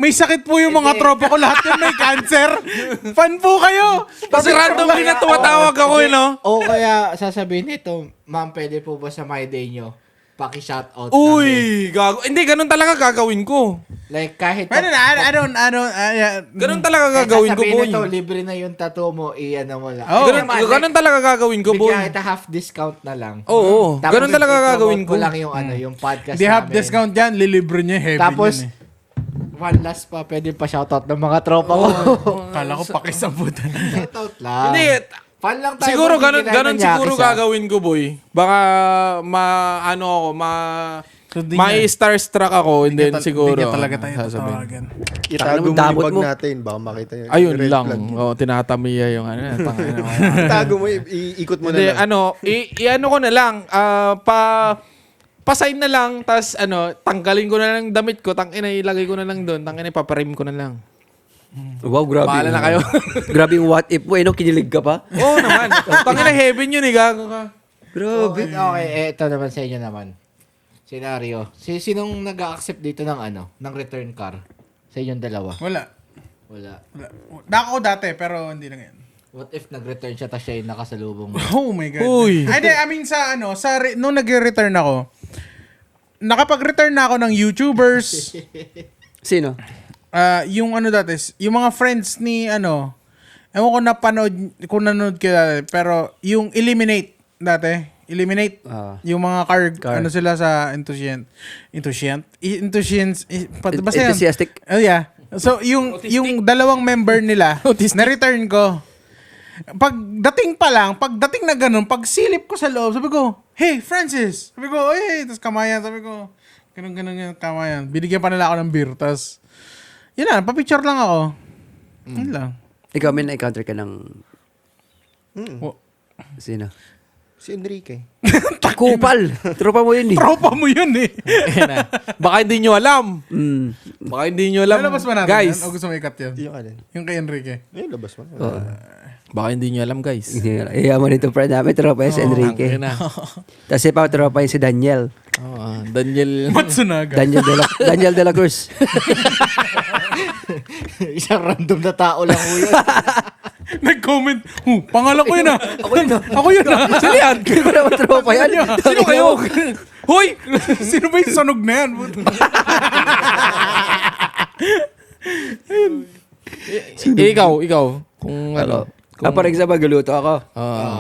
may sakit po yung mga tropa ko. Lahat yun may cancer. Fan po kayo. Kasi randomly na tumatawag ako no? O kaya, sasabihin nito, ma'am, pwede po ba sa my day nyo? Paki-shoutout kami. Uy, gago. Hindi, ganun talaga gagawin ko. Like, kahit... Pwede na, I don't, Ganun talaga gagawin ko, boy. Sasabihin nito, libre na yung tattoo mo, iyan na mo lang. Oh. Ganun talaga gagawin ko, boy. Bigyan kita half discount na lang. Oo, Tapos ganun talaga gagawin ko. i-promote lang yung yung podcast Di have namin. discount yan, lilibre niya Heaven Tapos, yun eh. one last pa, pwede pa shoutout ng mga tropa ko. Kala ko pakisabutan. Shoutout lang. Hindi, Fan lang tayo. siguro boy, ganun hindi tayo siguro manyakis, gagawin ko, boy. Baka may starstruck ako and then siguro. Hindi niya talaga tayo sasabihin. tatawagan. Itago mo Damot yung mo. bag natin. Baka makita nyo. Ayun Red lang. flag. Oh, tinatamiya yung ano. Itago mo, iikot mo na Hindi, lang. i-ano ko na lang. Pa-sign na lang, tas tanggalin ko na lang damit ko, tangina ilagay ko na lang doon, tangina ipaparim ko na lang. Wow, grabe. Bahala na kayo. Grabe yung what if mo, kinilig ka pa? Oo naman. Tangina Heaven yun gago ka. Grabe. Okay, ito naman sa inyo naman. Scenario. Sinong nag-accept dito ng ng return car? Sa inyong dalawa? Wala. Wala. Ako dati, pero hindi na ngayon. What if nag-return siya tapos siya yung nakasalubong mo? Oh my God. Uy. I mean nung nag-return ako, nakapag-return na ako ng YouTubers, Sino? yung dati, yung mga friends ni ewan ko kung nanood ko dati, pero yung Eliminate, yung mga car. Ano sila sa Enthusiastic. Oh yeah. So yung dalawang member nila, na-return ko. Pagdating na ganun, pag silip ko sa loob, sabi ko, "Hey, Francis." Sabi ko, "Hey," tapos kamayan, sabi ko, ganun, kamayan. Binigyan pa nila ako ng beer, tapos, yun lang, pa-picture lang ako. Yun lang. Ikaw, may na-encounter ka ng... Oh. Sino? Si Enrique. Kupal. Tropa mo yun eh. Tropa mo yun eh. Ayan na. Baka hindi nyo alam. Baka hindi nyo alam. Lalabas ba natin Guys. yan? O gusto mo ikat yun? Yung alin? Yung kay Enrique. Labas mo. Baka hindi nyo alam, guys. Yaman ito friend namin. Tropa yun si Enrique. Ayan na. Tapos pa tropa yun si Daniel. Daniel. Matsunaga. Daniel de la Cruz. Isang random na tao lang po yun. Nag-comment. Pangalan ko yun ah. Ako yun ah. Sino yan? Hindi ko naman tropa yan. Sino kayo? Hoy! Sino ba yung sanog na yan? Ikaw. Kung ano. For example, guluto ako.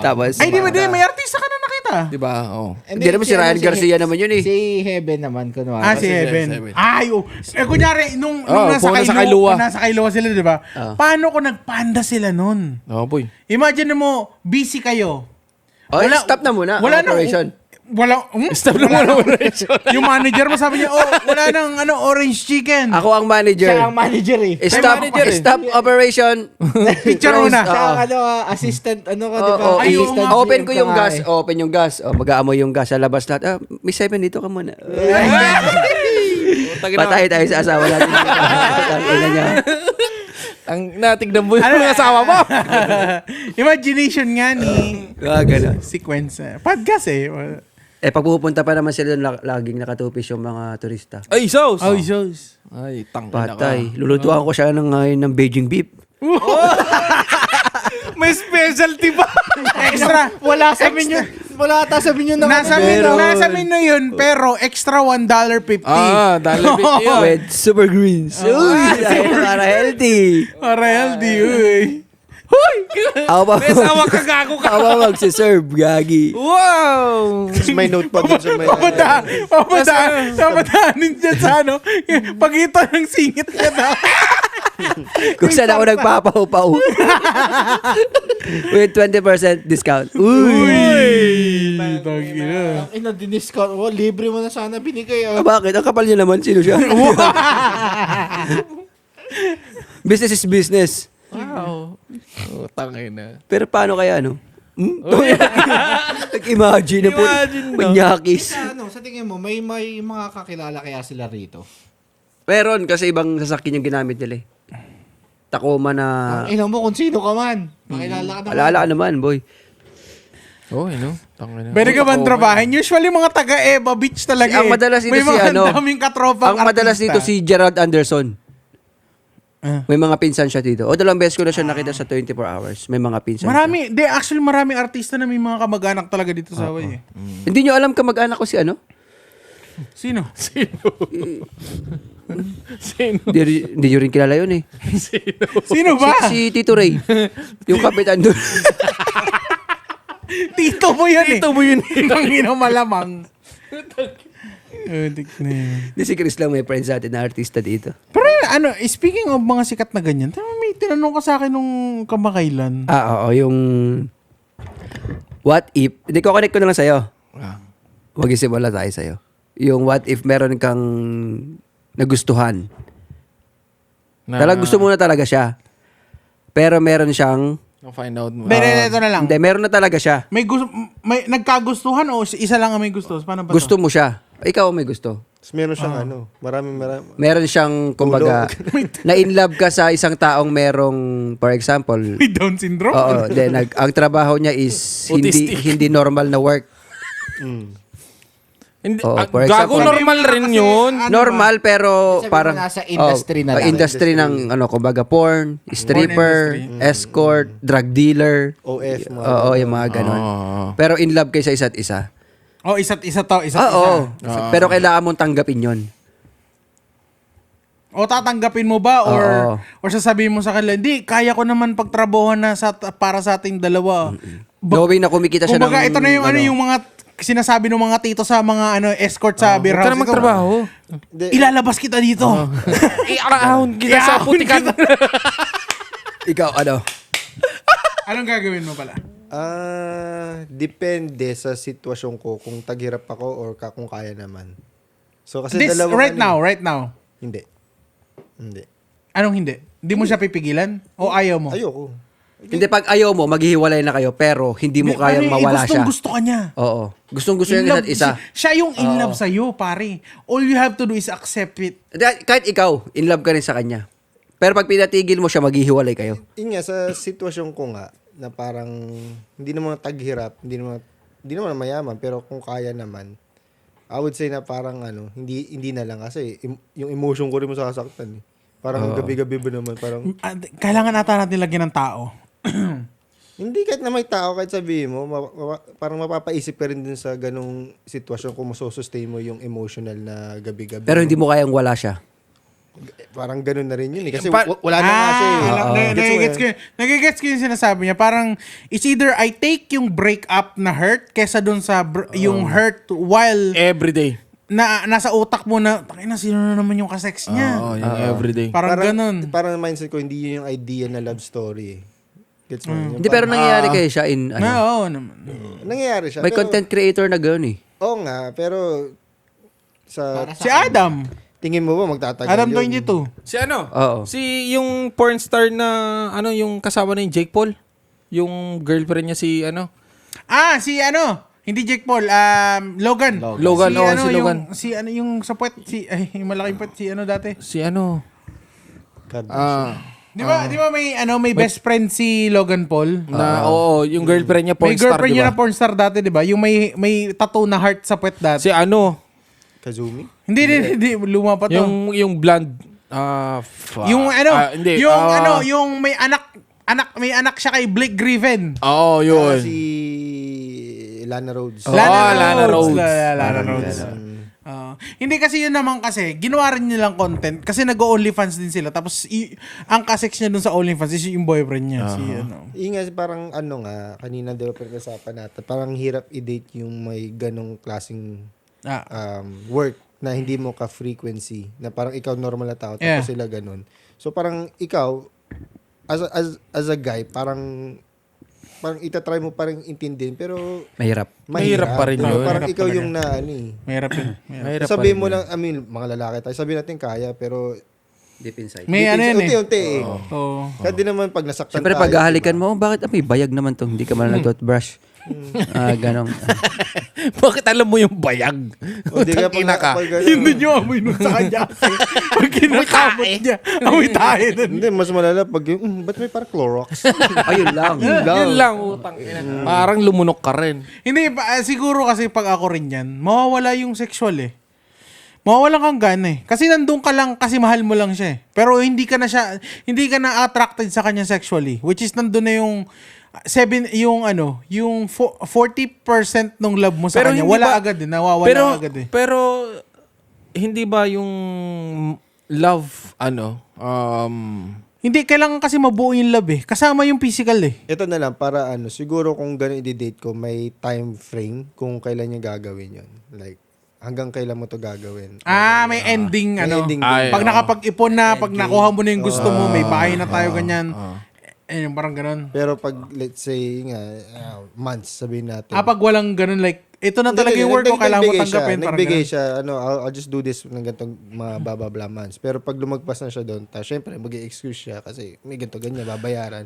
Tapos, Ay, di ba? May artista ka na nakita. Di ba? Oh. Hindi naman si Ryan Garcia naman yun eh. Si Heaven naman, kunwari. Si Heaven. Ay, kunyari, nung nasa pumunta sa Kailua, Kailua. nasa Kailua sila, di ba? Paano kung nagpanda sila nun? Boy. Imagine mo, busy kayo. Stop na muna. Wala na. Operation. Stop na muna. Yung manager mo sabi niya, wala nang orange chicken. Ako ang manager. Siya ang manager eh. Stop operation. Picture mo na. Siya ang assistant, di ba? Oo, Ay, oo Assistant nga. open GM ko ka yung nga gas. eh. Open yung gas. Mag-aamoy yung gas sa labas lahat. Miss Seven, dito ka muna. Patay tayo sa asawa natin. Ina niya. Ang natignan mo yung mga asawa mo. Imagination nga ni Gano'n. sequence. Podcast eh. Pag pupunta pa naman sila doon, laging nakatupis yung mga turista. Ay, sauce. Oh, Jones. Ay, tangina ka. Patay. Lulutuan ko siya ng Beijing beef. May specialty ba? Extra. Wala sa menu. Wala ata sa menu na. Nasa menu yun, pero extra $1.50. $1.50 yun. With super greens. Uy, para healthy. Para healthy, uy. Ako pa May asawa ka, gago ka. Ako pa magsiserve, gagi. Wow! Tapos may note pa dun sa may... Papadaanin dyan sa pagitan ng singit ka na. Kung saan ako nagpapaw-paw. With 20% discount. Uy! Tangina. Ina, diniscount. Libre mo na sana binigay. Bakit? Ang kapal niya naman. Sino siya? Business is business. Wow. Tangina. Pero paano kaya, no? Nag-imagine na po. Manyakis. Sa tingin mo, may mga kakilala kaya sila rito? Meron kasi ibang sasakyan yung ginamit nila eh. Tacoma na... Ang ina mo kung sino ka man. Makilala ka naman. Alala ka naman, boy. Oh, Tangina. Pwede ka bang trabahin? Usually mga taga-Eva Beach talaga Ang madalas dito may si mga ano, daming katropang Ang madalas dito si Gerald Anderson. May mga pinsan siya dito. O dalawang beses ko na siya nakita sa 24 hours. May mga pinsan siya. Actually maraming artista na may mga kamag-anak talaga dito sa Hawaii. Hindi nyo alam kamag-anak ko si ano? Sino? Hindi nyo rin kilala yun eh. Sino ba? Si Tito Ray. Yung kapitan doon. Tito mo yun eh. Ito mo yun. Tangina malamang. Dik na yun. Hindi si Chris lang may friends natin na artista dito. Pero speaking of mga sikat na ganyan, may tinanong ka sa akin nung kamakailan. Oo, yung... What if... Hindi ko connect ko na lang sa'yo. Mag-isimula tayo sa'yo. Yung what if meron kang nagustuhan. Talagang gusto mo na talaga siya. Pero meron siyang... Find out mo. Ito na lang. Hindi, meron na talaga siya. May nagkagustuhan o isa lang ang may gusto? Paano ba Gusto mo siya. Ikaw ang may gusto. Tapos meron siyang marami. Meron siyang, kumbaga, na-in love ka sa isang taong merong, for example, May Down syndrome? oo, then ang trabaho niya is hindi normal na work. Hindi, Oh, for gago example, normal rin yun. Normal pero Sabi mo parang nasa industry na lang. industry ng kumbaga porn, stripper, escort, drug dealer. OF. Oo, yung mga ganon. Pero in love kayo sa isa't isa. Isa't isa to. Oo. Pero kailangan mong tanggapin 'yon. O tatanggapin mo ba or sasabihin mo sa kanila, hindi, kaya ko naman pagtrabahuan na para sa ating dalawa. Knowing na kumikita siya Kumbaga, ng... ito na yung yung mga sinasabi ng mga tito sa mga escort sa beer house. Huwag ka na magtrabaho. Ilalabas kita dito. Iaahon kita sa putikan. Ikaw, ano? Anong gagawin mo pala? Depende sa sitwasyon ko kung taghirap ako or kung kaya naman. So kasi dalawang Right now. Hindi. Anong hindi? Hindi mo siya pipigilan? O ayaw mo? Ayoko. Hindi, pag ayaw mo, maghihiwalay na kayo, pero hindi mo kayang mawala siya. Gusto ka niya. Oo. Gustong-gusto niya ng isa't isa. Siya yung in love sa'yo, pare. All you have to do is accept it. Kahit ikaw, in love ka rin sa kanya. Pero pag pinatigil mo siya, maghihiwalay kayo. Yun nga, sa sitwasyon ko nga, na parang hindi naman taghirap, hindi naman mayaman, pero kung kaya naman, I would say na parang hindi na lang kasi yung emotion ko rin mo sasaktan. Parang gabi-gabi ba naman, parang Kailangan ata natin lagyan ng tao. hindi kahit na may tao, kahit sabihin mo, parang mapapaisip ka rin din sa ganong sitwasyon kung masosustain mo yung emotional na gabi-gabi. Pero hindi mo kayang wala siya. Parang ganon na rin yun eh. Kasi wala na nga siya eh. Nagigets ko yung sinasabi niya. Parang, it's either I take yung breakup na hurt kesa dun sa yung hurt while Everyday. nasa utak mo na, takina, sino na naman yung kasex niya? Oo, yung everyday. Parang ganun. Parang mindset ko, hindi yun yung idea na love story eh. Gets mo? Yung Hindi, pero nangyayari kayo siya in, Oo naman. nangyayari siya. may pero, content creator na gano'n eh. Oo nga, pero sa Si Adam. tingin mo ba magtatagal Adam yun? 22. Si ano? Oo. Si yung porn star na yung kasama na yung Jake Paul. Yung girlfriend niya si Si hindi Jake Paul, Logan. Logan, si Logan. Yung sa puwet, yung malaking puwet, dati. Si Di ba may best friend si Logan Paul? yung girlfriend niya porn May star, girlfriend di niya ba? na porn star dati, di ba? Yung may tattoo na heart sa puwet dati. Si Kazumi? Hindi, luma pa to. yung blonde. Hindi. Yung may anak siya kay Blake Griffin. Oo, yun. Si Lana Rhodes. Lana Rhodes. Lana Rhodes. Hindi kasi yun naman kasi, ginawa rin nilang content kasi nag-OnlyFans din sila. Tapos, ang kasex niya dun sa OnlyFans is yung boyfriend niya. Yung nga, parang kanina di ba pinag-usapan natin, parang hirap i-date yung may ganong klaseng work na hindi mo ka-frequency. Na parang ikaw normal na tao, tapos sila ganon. So, parang ikaw, as a guy, parang itatry mo parang intindihin, pero Mahirap. Mahirap pa rin diba? yun. Parang Mahirap ikaw talaga. yung Mahirap yun. Mahirap sabihin pa rin mo yun. lang, mga lalaki tayo, sabihin natin kaya, pero Deep inside. May ano yun eh. unti-unti eh. Oo. Kaya di naman pag nasaktan Siyempre, tayo, pag hahalikan mo, bakit may bayag naman to? Hindi ka man nag-toothbrush. Ganong. Bakit alam mo yung bayag? O, di ka Utang ina ka. pag Hindi nyo amoy nun sa kanya kasi pag kinakamot niya, amoy tayo nun. Hindi, mas malala pag yung, ba't may parang Clorox? Ayun lang. Yun lang, utang ina. Parang lumunok ka rin. Hindi, siguro kasi pag ako rin yan, mawawala yung sexual eh. Mawawalan kang gana eh. Kasi nandun ka lang kasi mahal mo lang siya eh. Pero hindi ka na attracted sa kanya sexually. Which is nandun na yung 40% ng love mo sa Pero kanya. hindi Wala ba- agad eh. Nawawala agad eh. Pero, hindi ba yung love, Hindi, kailangan kasi mabuo yung love eh. Kasama yung physical eh. Ito na lang, para siguro kung gano'n i-date ko, may time frame kung kailan niya gagawin yon. Like, hanggang kailan mo to gagawin. May ending May ending Ay, Pag nakapag-ipon na, pag nakuha mo na yung gusto mo, may bahay na tayo ganyan. Parang ganun. Pero pag, let's say, months, sabihin natin. Pag walang ganun, like, ito na Hindi, talaga yung work ko, kailangan mo nagbigay tanggapin. Parang Nagbigay ganun. siya, I'll just do this ng ganitong mga bababla months. Pero pag lumagpas na siya doon, syempre, mag-excuse siya kasi may ganito, ganyan, babayaran.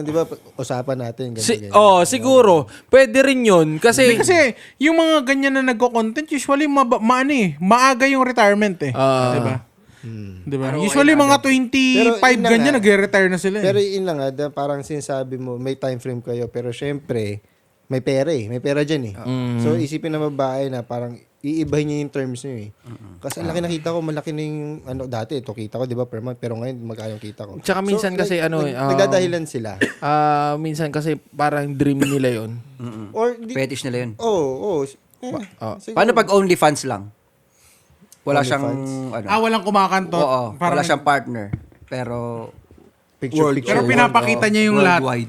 Di ba, usapan natin, ganito, ganyan. siguro. Pwede rin yun. Hindi, kasi yung mga ganyan na nagko-content, usually maaga yung retirement eh. Diba? Diba? Usually mga 25 Pero yun na ganyan, nga. nagre-retire na sila eh. Pero yun lang parang sinasabi mo, may time frame kayo, pero syempre, may pera eh. May pera dyan eh. So, isipin ng babae na parang iibahin niya yung terms niyo eh. Kasi ang laki nakita ko, malaki na yung, dati, ito kita ko, di ba, per month, pero ngayon, magkano yung kita ko. Tsaka minsan kasi, nagdadahilan sila. minsan kasi parang dream nila yun. Or, Fetish nila yun. Oo. Paano pag OnlyFans lang? Wala siyang, walang kumakantot. Oo, wala siyang partner. Pero, picture. Pero pinapakita niya yung lahat. worldwide.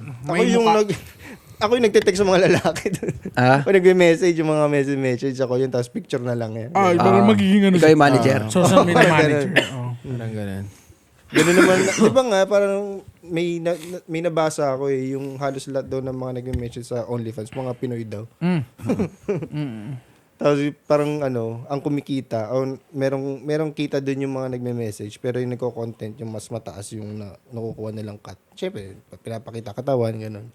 Ako yung nagte-text sa mga lalaki. Ako nagme-message yung mga message ako yun, tapos picture na lang yan. Parang magiging ano. Ikaw yung manager. Social media manager. Parang ganun. Ganun naman. Di ba nga, parang may nabasa ako yung halos lahat daw ng mga nagme-message sa OnlyFans, mga Pinoy daw. Tapos parang ang kumikita, o merong kita doon yung mga nagme-message, pero yung nagko-content, yung mas mataas yung nakukuha nilang cut. Siyempre, pinapakita katawan, gano'n.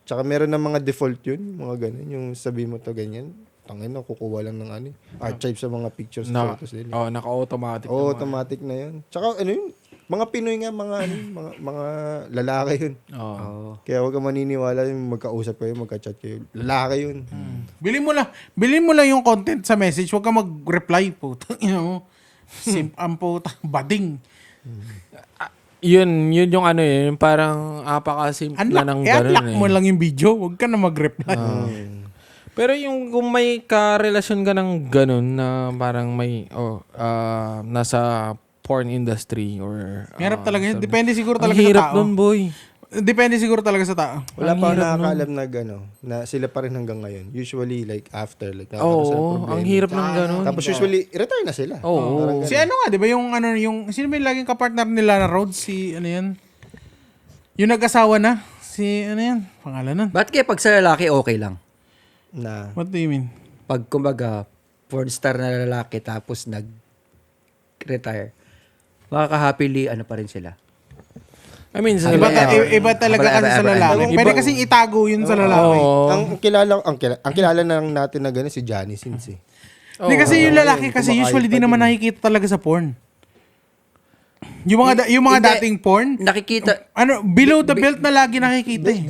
Tsaka meron ng mga default yun, mga gano'n. Yung sabi mo to ganyan, tangin na, kukuha lang ng archive sa mga pictures, photos nila. Naka-automatic. Oo, automatic na yun. Tsaka yun, mga Pinoy nga, mga lalaki yun. Kaya huwag ka maniniwala yung magkausap kayo, magka-chat kayo. Lalaki yun. Bilhin mo lang yung content sa message, huwag ka mag-reply po. Simp po, bading. Yun yung yung parang apakasimple ng gano'n I-unlock mo lang yung video, huwag ka na mag-reply. Pero yung kung may karelasyon ka ng gano'n na parang may nasa porn industry or Hirap talaga yun. Depende siguro ang talaga sa hirap tao. nun, boy. Depende siguro talaga sa tao. Wala pa akong nakakaalam na sila pa rin hanggang ngayon. Usually, after, Ang hirap ng gano'n. Tapos usually, retire na sila. Oo. Si di ba yung sino ba yung laging kapartner nila na Rhodes? Si yan? Yung nag-asawa na? Si yan? Pangalan nun? Ba't kaya pag sa lalaki, okay lang? Na, What do you mean? Pag kumbaga, porn star na lalaki tapos nag-retire, makaka-happily, pa rin sila. I mean, sa Iba talaga kasi sa lalaki. Pwede kasing itago yun sa lalaki. ang kilala na lang natin na gano'n si Johnny Sins eh. Hindi kasi yung lalaki kasi usually di naman nakikita talaga sa porn. Yung mga Hindi. dating porn, Nakikita, below the belt na lagi nakikita eh.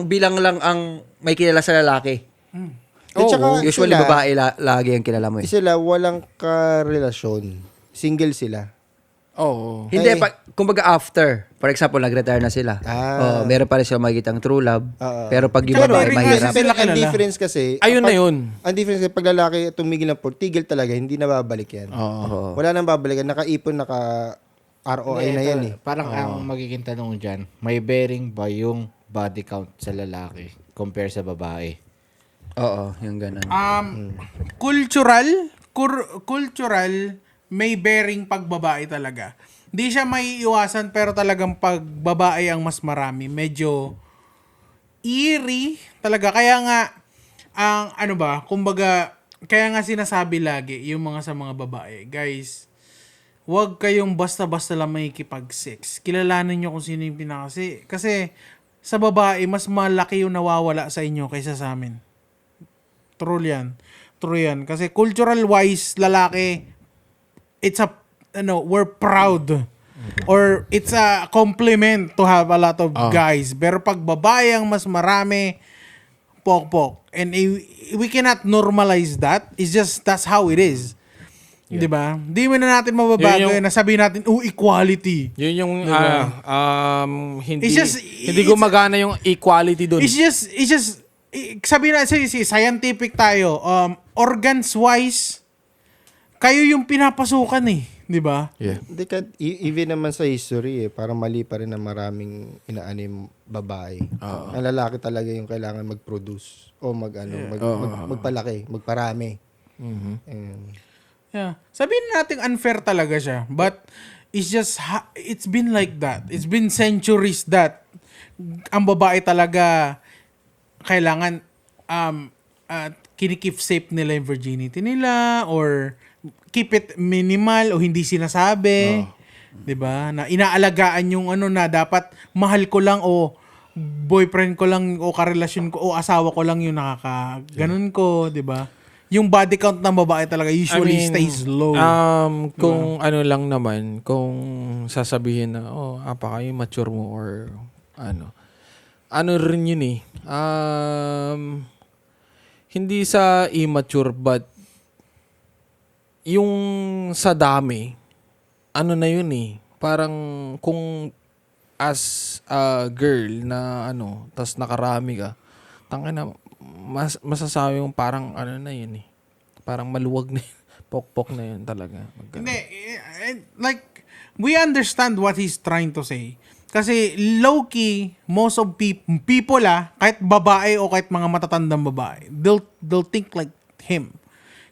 bilang lang ang may kilala sa lalaki. At saka Usually, sila, babae lagi ang kilala mo eh. sila walang karelasyon. Single sila. Oo. Hindi, kumbaga after. For example, nag-retire na sila. Meron pa rin sila makikitang true love. Pero pag yung Pero babae, rin mahirap. kasi sila Ang kilala. difference kasi, Ayun na yun. ang difference kasi pag lalaki tumigil ng porn, tigil talaga, hindi na babalik yan. Oo. Wala nang babalikan. Nakaipon, ROI na yan eh. Parang ang magiging tanong dyan, may bearing ba yung body count sa lalaki compare sa babae? Oo, yung ganun. Cultural, may bearing pag babae talaga. Hindi siya may iwasan pero talagang pag babae ang mas marami. Medyo eerie talaga. Kaya nga, kaya nga sinasabi lagi yung sa mga babae, guys, huwag kayong basta-basta lang makikipag-sex. Kilalanin nyo kung sino yung pinakasi. Kasi sa babae, mas malaki yung nawawala sa inyo kaysa sa amin. True yan. Kasi cultural-wise, lalaki, we're proud. Or it's a compliment to have a lot of guys. Pero pag babae ang mas marami, pok-pok. And we cannot normalize that. It's just, that's how it is. Yeah. Di ba? Di mo na natin mababago na sabihin natin, equality. Yun yung hindi It's gumagana yung equality doon. It's just sabihin natin, scientific tayo. Organs-wise, kayo yung pinapasukan eh. Di ba? Yeah. Hindi even naman sa history parang mali pa rin na maraming inaanim babae. Ang lalaki talaga yung kailangan mag-produce o magpalaki, magparami. Yeah. Sabihin natin unfair talaga siya. But it's just, it's been like that. It's been centuries that ang babae talaga kailangan kinikip safe nila yung virginity nila or keep it minimal o hindi sinasabi. 'Di ba? Na inaalagaan yung na dapat mahal ko lang o boyfriend ko lang o karelasyon ko o asawa ko lang yung ganun ko, 'di ba? Yung body count ng babae talaga usually stays low. Kung lang naman, kung sasabihin na, apaka-immature mo or rin yun eh. Hindi sa immature but yung sa dami, na yun eh. Parang kung as a girl na tas nakarami ka, tangina masasabi yung parang na yun eh. Parang maluwag na yun. Pok-pok na yun talaga. Hindi, like, we understand what he's trying to say. Kasi low-key, most of people kahit babae o kahit mga matatandang babae, they'll think like him.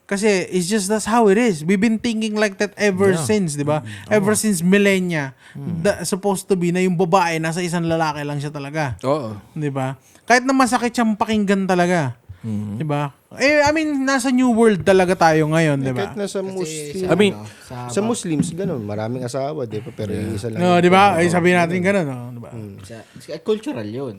Kasi it's just that's how it is. We've been thinking like that ever since, di ba? Ever since millennia. Supposed to be na yung babae, nasa isang lalaki lang siya talaga. Oo. Di ba? Kahit na masakit siyang pakinggan talaga. Di ba? I mean, nasa new world talaga tayo ngayon, di ba? Kahit nasa Muslim. I mean, Sa Muslims, ganun. Maraming asawa, di ba? Pero yung isa lang. No, di ba? Ay, sabihin natin gano'n, no? Di ba? Cultural yun.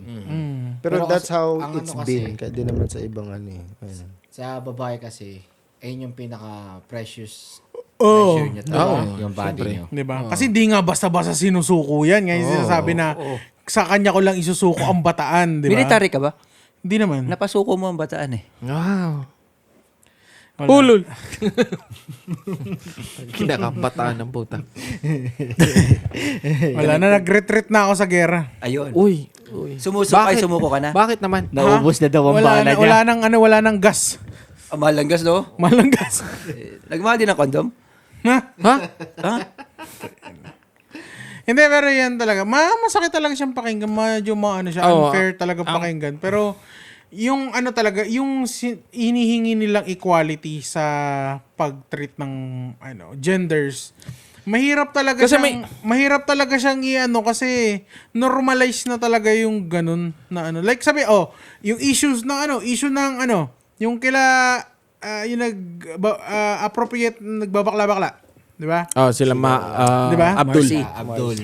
Pero Pero that's kasi, how ang it's ano kasi- been. Kahit di naman sa ibang ano eh. Ayun. Sa babae kasi, ayun yung pinaka-precious Oh. treasure niya talaga, yung body niyo. Di ba? Kasi di nga basta-basta sinusuko yan. Ngayon sinasabi na sa kanya ko lang isusuko ang bataan, di ba? Military ka ba? Hindi naman. Napasuko mo ang bataan eh. Wow. Wala. Ulol. Kinakabataan ng puta. Wala na, nag-retreat na ako sa gera. Ayun. Uy. Sumuko ka na? Bakit naman? Naubos na daw ang bala niya. Wala nang gas. Malanggas, no? Malang gas. Nagmahal din ng kondom? Ha? Ha? Ha? Hindi, pero yan talaga. Masakit talaga siyang pakinggan. Medyo ano siya, Oo, unfair talaga pakinggan. Pero, yung ano talaga, yung hinihingi nilang equality sa pag-treat ng genders, mahirap talaga Kasi mahirap talaga siyang i-ano kasi normalize na talaga yung ganun na ano. Like sabi, yung issues ng issue ng yung yung appropriate nagbabakla-bakla. Di ba? Oh, sila Di ba? Abdul. Marcy.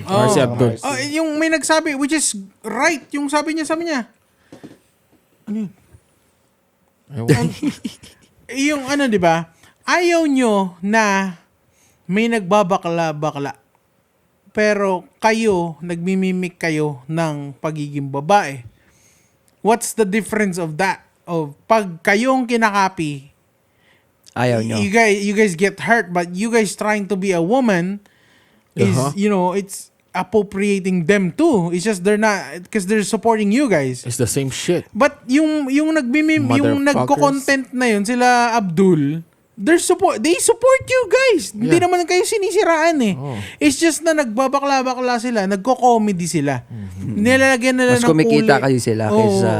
Marcy Abdul. Yung may nagsabi, which is right, yung sabi niya. Ano yun? Yung di ba? Ayaw nyo na may nagbabakla-bakla. Pero kayo, nagmimimik kayo ng pagiging babae. What's the difference of that? Pag kayong kinakapi, Ayaw nyo. you guys get hurt, but you guys trying to be a woman is, it's appropriating them too. It's just they're not, because they're supporting you guys. It's the same shit. But yung yung nagko-content na yun, sila Abdul, they support you guys. Hindi naman kayo sinisiraan eh. It's just na nagbabakla-bakla sila, nagko-comedy sila. Nilalagyan nila Mas ng kumikita kulay. kasi sila kaysa...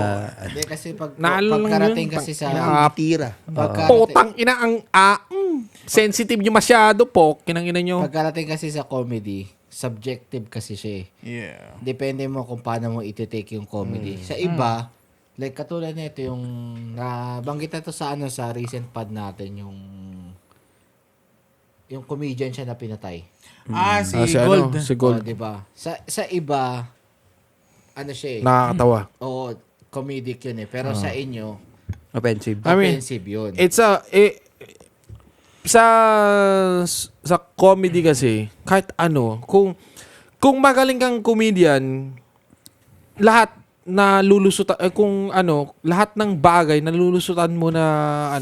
Hindi kasi Naalala pagkarating yun, kasi sa... Tira. Potang ina ang sensitive nyo masyado po. Kinang ina nyo. Pagkarating kasi sa comedy, subjective kasi siya eh. Yeah. Depende mo kung paano mo iti-take yung comedy. Sa iba, like katulad nito yung nabanggit na to sa sa recent pod natin yung comedian siya na pinatay. Si Gold. Si Gold. Diba? Sa iba siya eh. Nakakatawa. Oo, comedic yun eh. Pero sa inyo, Offensive. I mean, offensive yun. it's sa comedy kasi, kahit kung magaling kang comedian, lahat na lulusutan, lahat ng bagay na lulusutan mo na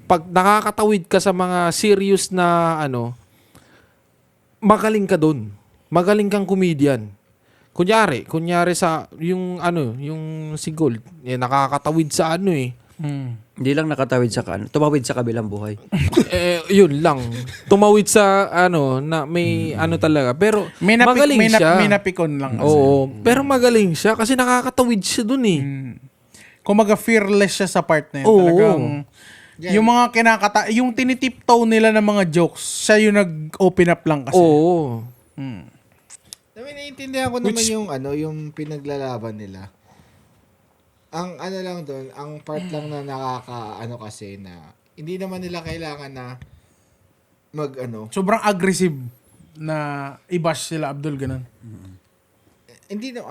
pag nakakatawid ka sa mga serious na magaling ka doon. Magaling kang comedian. Kunyari sa yung si Gold, nakakatawid sa Hindi lang nakatawid sa tumawid sa kabilang buhay. yun lang. Tumawid sa na may talaga. Pero magaling siya. May napikon lang kasi. Oo. Pero magaling siya kasi nakakatawid siya dun eh. Kumaga fearless siya sa part na yun. Oo. Talagang, yung mga yung tinitiptoe nila ng mga jokes, siya yung nag-open up lang kasi. Oo. Naiintindihan ko naman yung pinaglalaban nila. Ang lang doon, ang part lang na kasi na hindi naman nila kailangan na Sobrang aggressive na i-bash sila Abdul ganun. Hindi na,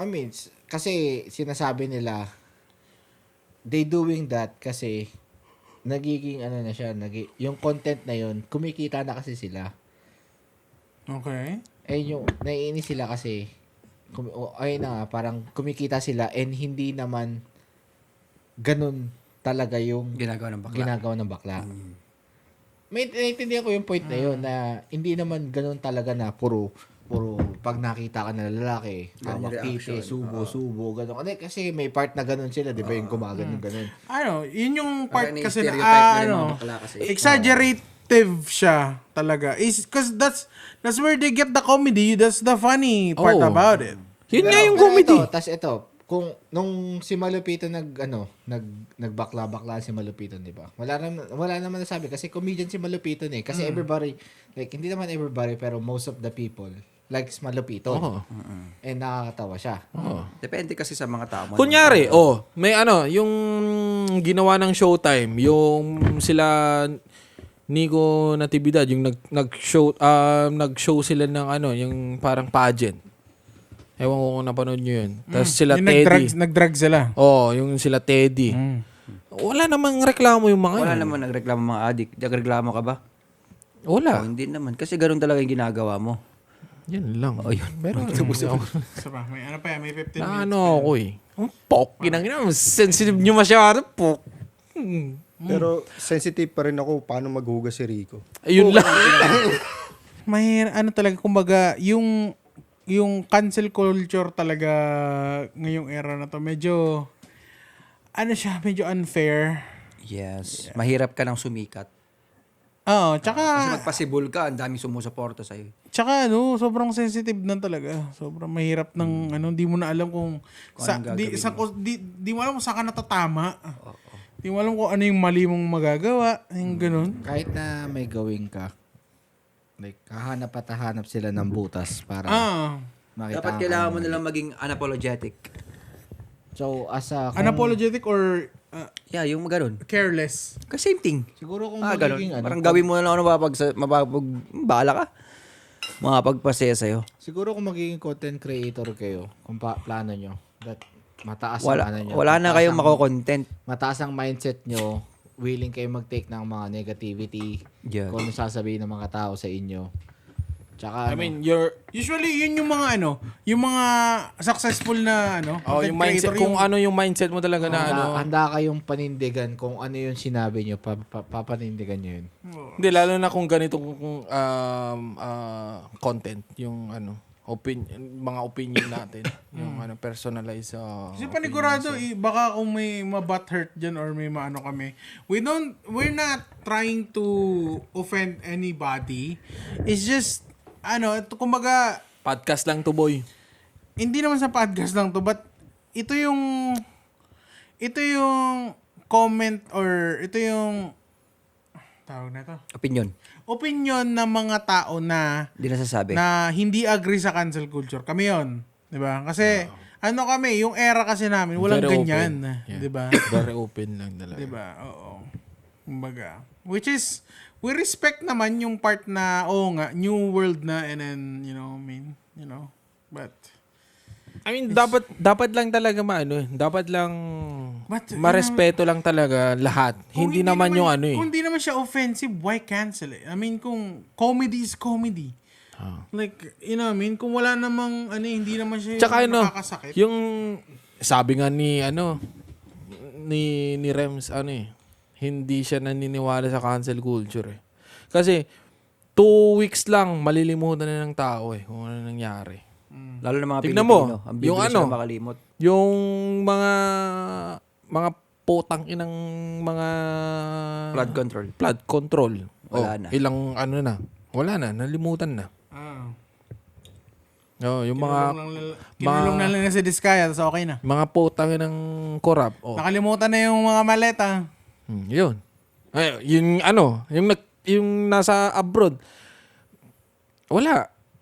kasi sinasabi nila they doing that kasi nagiging na siya, yung content na yun, kumikita na kasi sila. Okay. Yung naiinis sila kasi parang kumikita sila and hindi naman ganun talaga yung Ginagawa ng bakla. May naiintindihan ko yung point na yun na hindi naman ganun talaga na puro pag nakita ka na lalaki, titi, subo, ganun. Kasi may part na ganun sila, di ba? Yung gumagano ganun. Yun yung part kasi stereotype na, nila ng mga bakla kasi. exaggerative siya talaga. Because that's where they get the comedy. That's the funny part about it. Yun nga yung comedy. Ito, kung nung si Malupito nagbakla-bakla si Malupito, di ba? Wala naman nasabi kasi comedian si Malupito eh. Kasi everybody, like hindi naman everybody pero most of the people likes Malupito. Oo. Nakakatawa siya. Depende kasi sa mga tao. Kunyari, may yung ginawa ng Showtime, yung sila Nico Natividad, yung nag-show sila ng yung parang pageant. Ewan ko kung napanood nyo yun. Tapos sila Yung Teddy. nag-drug sila. Yung sila Teddy. Wala namang reklamo yung mga Wala yun. naman nagreklamo mga adik. Nagreklamo ka ba? Wala. Hindi naman. Kasi ganun talaga yung ginagawa mo. Yun lang. Yun. Pero Saba, may 15 minutes. ako eh. Ang pok. Ginang sensitive nyo masyado. Pok. Pero sensitive pa rin ako paano maghugas si Rico. Ayun lang. May talaga, kumbaga, yung cancel culture talaga ngayong era na to, medyo, medyo unfair. Yes. Mahirap ka nang sumikat. Oo, Kasi tsaka, magpasibol ka, ang daming sumusuporta sa'yo. tsaka sobrang sensitive na talaga. Sobrang mahirap ng, di mo na alam kung di mo alam kung saan ka natatama. Di mo alam kung ano yung mali mong magagawa, yung ganun. Kahit na may gawin ka, like, hahanap sila ng butas para makita. Dapat kailangan mo nilang maging unapologetic. So, Unapologetic or Yung ganun. careless. Kasi same thing. siguro kung Ganun. magiging Parang gawin mo na lang bahala ka. Makapagpasaya sa'yo. siguro kung magiging content creator kayo, kung plano nyo, that mataas Wala, ang ano nyo. wala na mataas kayong ang- mako-content. Mataas ang mindset nyo, willing kayo mag-take ng mga negativity, Yeah. kung ano sasabihin ng mga tao sa inyo. Tsaka, I mean, Usually, yun yung mga yung mga successful na content yung mindset, creator, kung ano yung mindset mo talaga na handa kayong panindigan kung ano yung sinabi nyo, papanindigan nyo yun. Hindi, lalo na kung ganitong content, yung mga opinion natin, yung personalized Kasi panigurado, baka kung may ma-butthurt dyan or may maano kami, we're not trying to offend anybody. It's just, kumbaga, podcast lang to, boy. hindi naman sa podcast lang to, but ito yung comment or ito yung tawag na to. Opinion ng mga tao na Hindi nasasabi. na hindi agree sa cancel culture. Kami yon, 'di ba? Kasi kami, yung era kasi namin walang Very ganyan, open. Yeah. 'di ba? Very open lang talaga. 'Di ba? Oo. Kumbaga, which is we respect naman yung part na new world na, and then, but I mean, dapat lang talaga dapat lang But, marespeto lang talaga lahat. kung Hindi naman yung Kung hindi naman siya offensive, why cancel it? I mean, kung comedy is comedy. Like, kung wala namang, hindi naman siya Tsaka nakakasakit. yung sabi nga ni Rems, hindi siya naniniwala sa cancel culture eh. Kasi 2 weeks lang malilimutan na ng tao kung ano nangyari. Lalo na mga Tignan Pilipino. mo, Ang yung bibilis na makalimot. Yung mga potang inang mga Flood control. flood control. Wala na. Ilang wala na, nalimutan na. Yung Kinulong na lang sa Diskaya, tapos okay na. mga potang ng korap. Nakalimutan na yung mga maleta. Yun. Yung nasa abroad.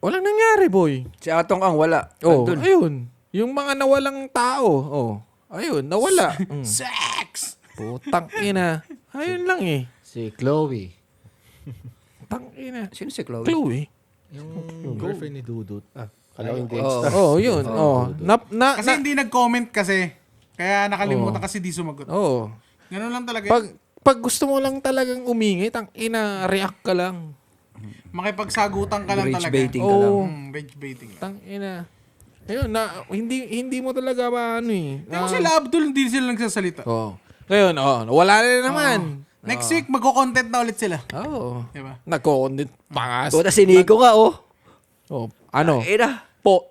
Walang nangyari, boy. Si Atong Ang wala. Andun. Ayun. Yung mga nawalang tao. Ayun, nawala. Sex! Putang ina. Ayun lang eh. Si Chloe, Tang ina. Sino si Chloe? Chloe. yung girlfriend ni Dudut. Kala ko hindi. Yun. Kasi hindi nag-comment kasi. Kaya nakalimutan kasi di sumagot. Ganun lang talaga. Pag gusto mo lang talagang umingi, tang ina, react ka lang. Makipagsagutan ka lang Rage talaga. baiting ka lang. Rage baiting lang. Tang ina. Ayun, hindi mo talaga Yung sila Abdul, hindi sila nagsasalita. Ngayon, wala na naman. Next week, magko-content na ulit sila. Diba? Nagko-content pa nga. Puta si Nico nga, Ano? Po.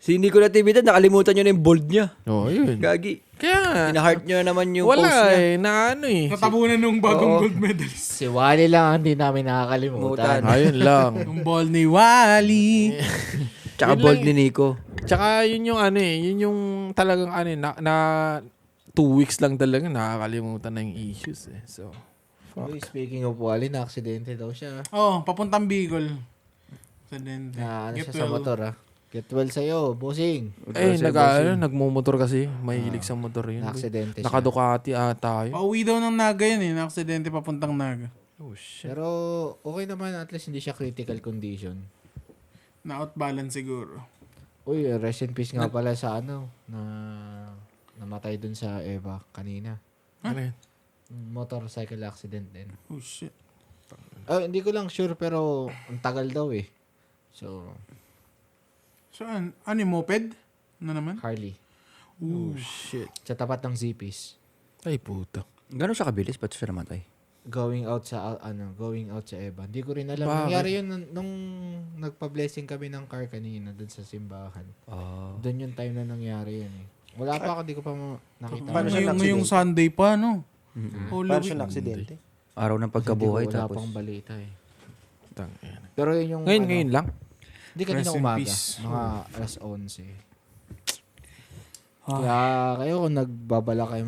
Si Nico Natividad, nakalimutan nyo na yung bold niya. Yun. Gagi. Kaya, Ina-heart nyo na naman yung post wala niya. Natabunan nung bagong gold medalist. Si Wally lang ang hindi namin nakakalimutan. Ayun lang. Yung ball ni Wally. Tsaka Yun bold lang ni Nico. Tsaka yun yung yun yung talagang na 2 weeks lang talaga nakakalimutan na yung issues eh. So, Uy, speaking of Wally, na-aksidente daw siya. Papuntang Bicol. Aksidente. Na ano Get siya sa well. motor Get well sa'yo, bossing. Nagmumotor kasi. Mahilig sa motor yun. Na-aksidente siya. Naka-Ducati ata yun. Pauwi daw ng Naga yun eh. Na-aksidente papuntang Naga. Oh, shit. Pero okay naman, at least hindi siya critical condition. Na-outbalance siguro. Uy, rest in peace nga pala sa namatay dun sa Eva kanina. Ano yun? Motorcycle accident din. Oh shit. Hindi ko lang sure pero ang tagal daw eh. So, Saan? Ano yung moped? Ano naman? Harley. Oh, shit. Sa tapat ng Zipis. Ay, puta. Gano'n siya kabilis? Ba't siya namatay? Going out sa Eva. Hindi ko rin alam. Bakit? Nangyari yun nung nagpa-blessing kami ng car kanina dun sa simbahan. Doon yung time na nangyari yun eh. Wala pa ako, di ko pa nakita. Paano siya Ngayong Sunday pa, no? Holy Paano week. siya na-aksidente? Araw ng pagkabuhay Wala tapos. pang balita eh. Tangina. Pero yun yung... Ngayon lang. Hindi kanina Rest in umaga. peace. Mga alas 11. Kaya kayo kung nagbabala kayo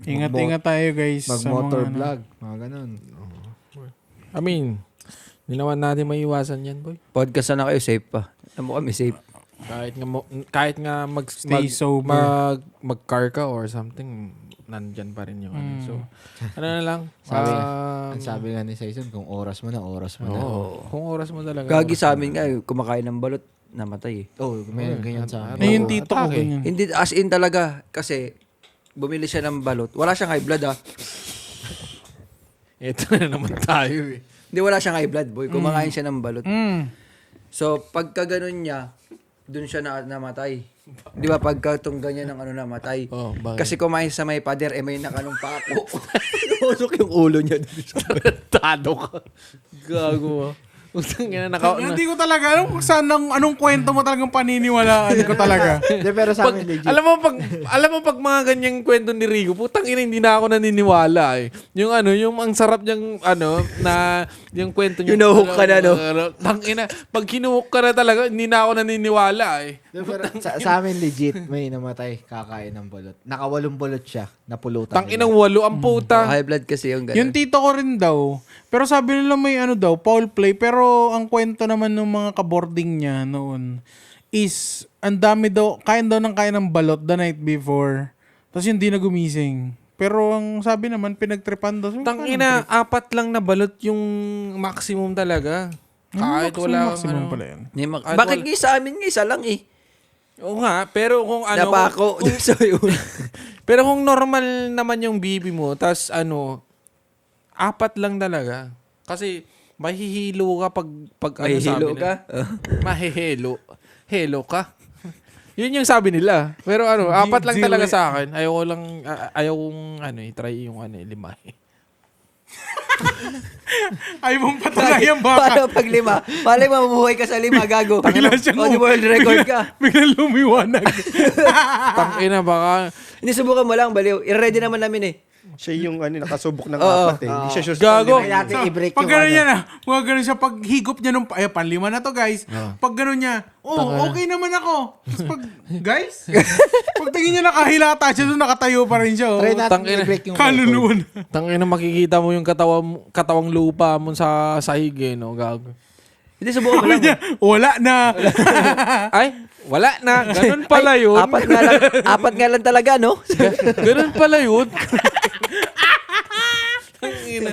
Ingat-ingat tayo guys. sa mag-motor mga, vlog. Mga ganun. I mean, hindi naman natin maiwasan yan, boy. Podcast na kayo, safe pa. Alam mo kami, safe. Kahit nga Stay sober. mag-car ka or something, nandyan pa rin yung ano. So, ano na lang. Ang sabi nga ni Saison, kung oras mo na. Kung oras mo talaga. Gagi sa amin nga, kumakain ng balot, namatay eh. May ganyan sa amin. Ay, yung tito ko Atake. ganyan. Hindi, as in talaga, kasi bumili siya ng balot. Wala siyang high blood ah. Ito na naman tayo eh. Hindi, wala siyang high blood, boy. Kumakain siya ng balot. So, pagka ganun niya, dun siya namatay. Di ba, pagka itong ganyan ng namatay. Oh, bakit? Kasi kumain sa may pader, may nakanong pako. Usok yung ulo niya dun sa Tado ka. Gago ah. Utang ina Hindi ko talaga alam kung saan anong kwento mo talagang paniniwalaan ko talaga. Hindi, pero sa amin legit. Alam mo pag mga ganyang kwento ni Rico, putang ina hindi na ako naniniwala eh. Yung yung ang sarap niyang na yung kwento niya. Yung nahook ka na, no? Tang ina, pag hinuhook ka na talaga, hindi na ako naniniwala eh. Pero sa amin legit, may namatay kakain ng balot. Nakawalong balot siya, napulutan. Tang inang walo ang puta. high blood kasi yung ganun. Yung tito ko rin daw. Pero sabi nila may foul play. Pero ang kwento naman ng mga kaboarding niya noon is, ang dami daw, kain ng balot the night before. Tapos hindi na gumising. Pero ang sabi naman, pinagtripan daw. So, Tang ina, 4 lang na balot yung maximum talaga. Kahit wala maximum pala yan. Bakit nga sa amin nga isa lang eh. Oo nga, pero kung Napako. So, yun. Pero kung normal naman yung bibi mo, tas 4 lang talaga. Kasi mahihilo ka pag Mahihilo sabi ka? nila. Mahihilo. Helo ka. Yun yung sabi nila. Pero 4 lang talaga sa akin. Ayaw kong try yung 5 eh. Ay mong patay ang baka. Paano pag 5? Malay mabubuhay ka sa 5, gago. Bigla siyang O, di world record ka. Biglang lumiwanag. Tangina baka. Hindi, subukan mo lang, baliw. I-ready naman namin eh. Siya yung nakasubok ng Oo. 4 eh. Hindi siya sure Gago. Kaya natin i-break Pag yung gano'n niya na, pag gano'n siya, pag higop niya nung, panlima na to guys. Pag gano'n niya, okay naman ako. Tapos pag, guys, pag tingin niya nakahilata siya doon, nakatayo pa rin siya. Try natin Tangina. i-break yung Kaluluwa na. Tangina makikita mo yung katawang lupa mo sa sahig eh, no? Gago. Hindi, subukan mo lang. Wala na. Ay, wala na. Ganun pala yun. 4 nga lang talaga, no? Ganun pala yun. Tangina.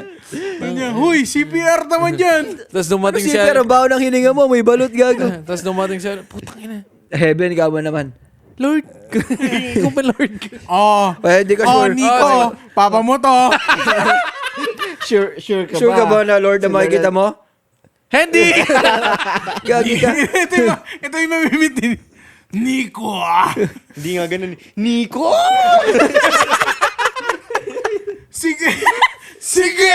Huy, CPR naman dyan. Tapos dumating Kasi siya. pero baho ng hininga mo, may balot, gago. Tapos dumating siya. Putang ina. Heaven, gawa naman. Lord. Ikaw pa Lord. Pwede ka sure. Nico, papa mo to. Sure ka Sure ka ba na Lord na makikita mo? Hindi. Gagi ka. ito yung mamimitin. Nico. Hindi nga ganun. Nico! Sige. Sige.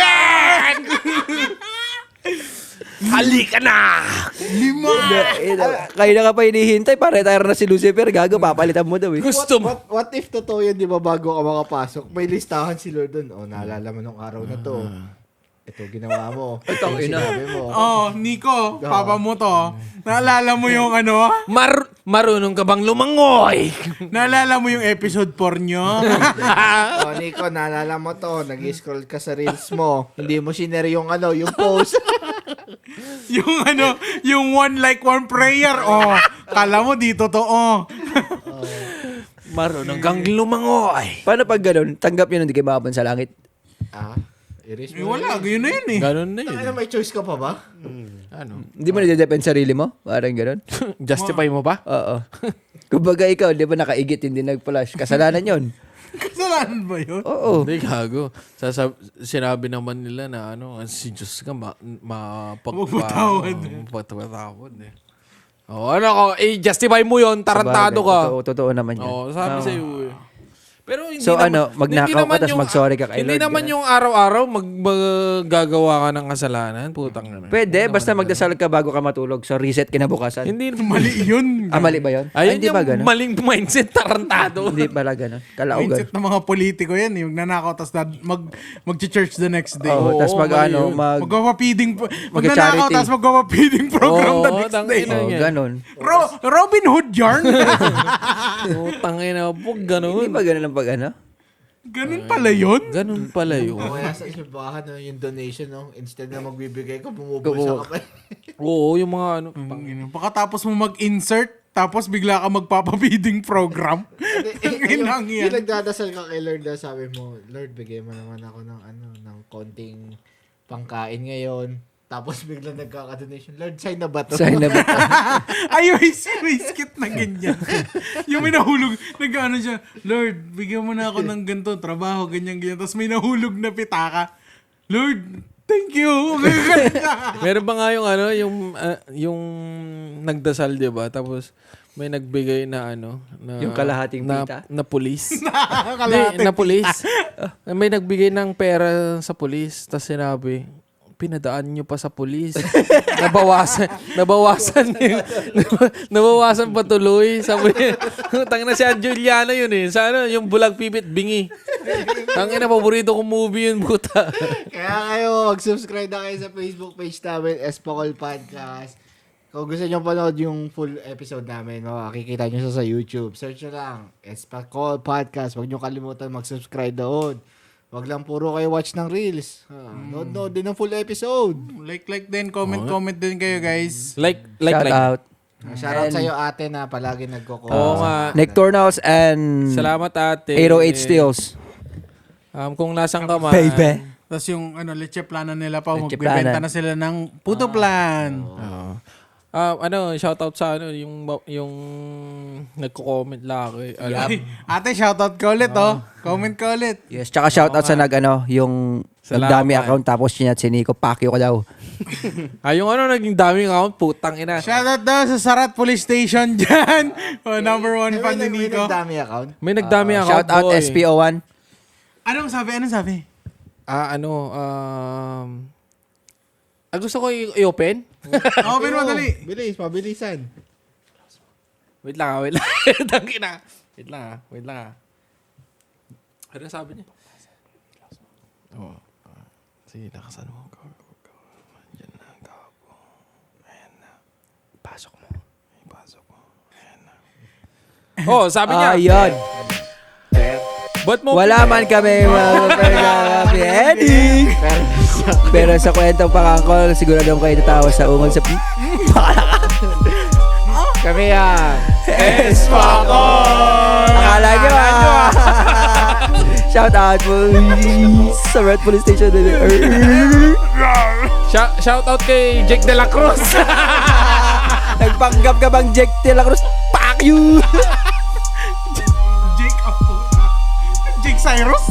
Halika na. 5. Kayo na ka pa hinihintay, pa-retire na si Lucifer, gago, papalitan mo daw eh. Gusto mo. What if totoo yun, di ba, bago ka makapasok, may listahan si Lord doon. Naalala mo nung araw na to. Ito ginawa mo. Ito sinabi mo. Nico, papa mo to. Naalala mo yung Marunong ka bang lumangoy? Naalala mo yung episode 4 nyo? Nico, naalala mo to. Nag-scroll ka sa reels mo. Hindi mo sinare yung yung post. yung one like one prayer. Oh, kala mo di totoo. Marunong kang lumangoy. Paano pag ganun, tanggap nyo hindi kayo makapun sa langit? Erase Eh, mo. wala, yun na yun eh. Ganun na yun. May choice ka pa ba? Ano? Hindi mo nade-depend sarili mo? Parang ganun? Justify mo ba? Oo. Kumbaga ikaw, di ba nakaigit, hindi nag-flash. Kasalanan yon. Kasalanan ba yun? Oo. Hindi, gago. Sinabi naman nila na si Diyos ka Magpatawad. mapagpatawad eh. Ano ko, justify mo yon, tarantado ka. Totoo naman yan. Sabi sa'yo eh. Pero hindi So, naman, magnakaw hindi ka, naman tas yung- mag-sorry ka kay Hindi Lord, naman ganun. yung araw-araw maggagawa ka ng kasalanan. Putang na. Pwede, basta magdasal ka bago ka matulog. So, reset kinabukasan. Hindi Mali yun. Mali ba yun? Ayun Hindi yung ba ganun? maling mindset, tarantado. Hindi pala ganun. Kalaugan. Mindset ng mga politiko yan. Yung nanakaw, tapos mag-church the next day. Oo, tas Oo, mali yun. Magpapapiding, magnanakaw, Mag-charity. tapos magpapapiding program the next day. tangina niya. ganun. Robin Hood yarn? Putang ina, pug Hindi ganun. ba ganun ang pag Ganun pala yun? Ganun pala yun. O kaya sa simbahan, yung donation, instead na magbibigay ka, bumubulsa ka pa. Oo, yung mga Pagkatapos mo mag-insert, tapos bigla ka magpapapiding program. Ginang Yung yan. nagdadasal ka kay Lord na sabi mo, Lord, bigay mo naman ako ng konting pangkain ngayon. Tapos bigla nagkaka-donation. Lord, sign na ba to? Sign na ba? Ay, may skit na ganyan. Yung may nahulog, nag-ano siya, Lord, bigyan mo na ako ng ganito, trabaho, ganyan. Tapos may nahulog na pitaka. Lord, thank you. Meron ba nga yung nagdasal, 'di ba? Tapos may nagbigay na na Yung kalahating pita? na pulis. Hindi, na pulis. May nagbigay ng pera sa pulis, tapos sinabi, pinadaan nyo pa sa pulis. nabawasan pa tuloy. Sabi niya, tangina na si Juliana yun eh. Sa yung Bulag Pipit Bingi. Tangina, paborito kong movie yun, buta. Kaya kayo, mag-subscribe na kayo sa Facebook page namin, Espacol Podcast. Kung gusto nyo panood yung full episode namin, makikita nyo sa YouTube. Search nyo lang, Espacol Podcast. Huwag nyo kalimutan mag-subscribe doon. Huwag lang puro kayo watch ng reels. Nood din ng full episode. Like din, comment din kayo, guys. Shout out. Shoutout sa'yo ate na palagi nagko-comment. Oo nga. Nick Tornals and Salamat ate. 808 Steels. Kung nasang ka man. Baby. Tapos yung leche plana nila pa, Leche magbibenta plana. na sila ng puto plan. Shoutout sa yung nagko-comment laki. Ate, shoutout ka ulit, Comment ka ulit. Yes, tsaka shout out sa yung Salamat. nagdami account tapos sinat si Nico, pakyo ko daw. Yung naging daming account, putang ina. Shoutout daw sa Sarat Police Station dyan. Number one fan ni May Nico. nagdami account. May nagdami account, Shout out boy. SPO1. Anong sabi? Gusto ko i-open? Open mo dali. Bilis, pabilisan. Wait lang. Tangina. Wait lang. Ano sabi niya? Sige, lakasan mo. Go. Yan na, gago. Ayan na. Pasok mo. Ayan na. Sabi niya. Ayun. Ba't mo Wala man kami Eddie. Pero sa kwentong pangangkol, siguradong kayo tatawa sa ungol sa Kami yan. Espacol! Akala nyo Shout out po sa Red Police Station. Shout out kay Jake De La Cruz. Nagpanggap ka bang Jack De La Cruz? Fuck you! Jake Cyrus?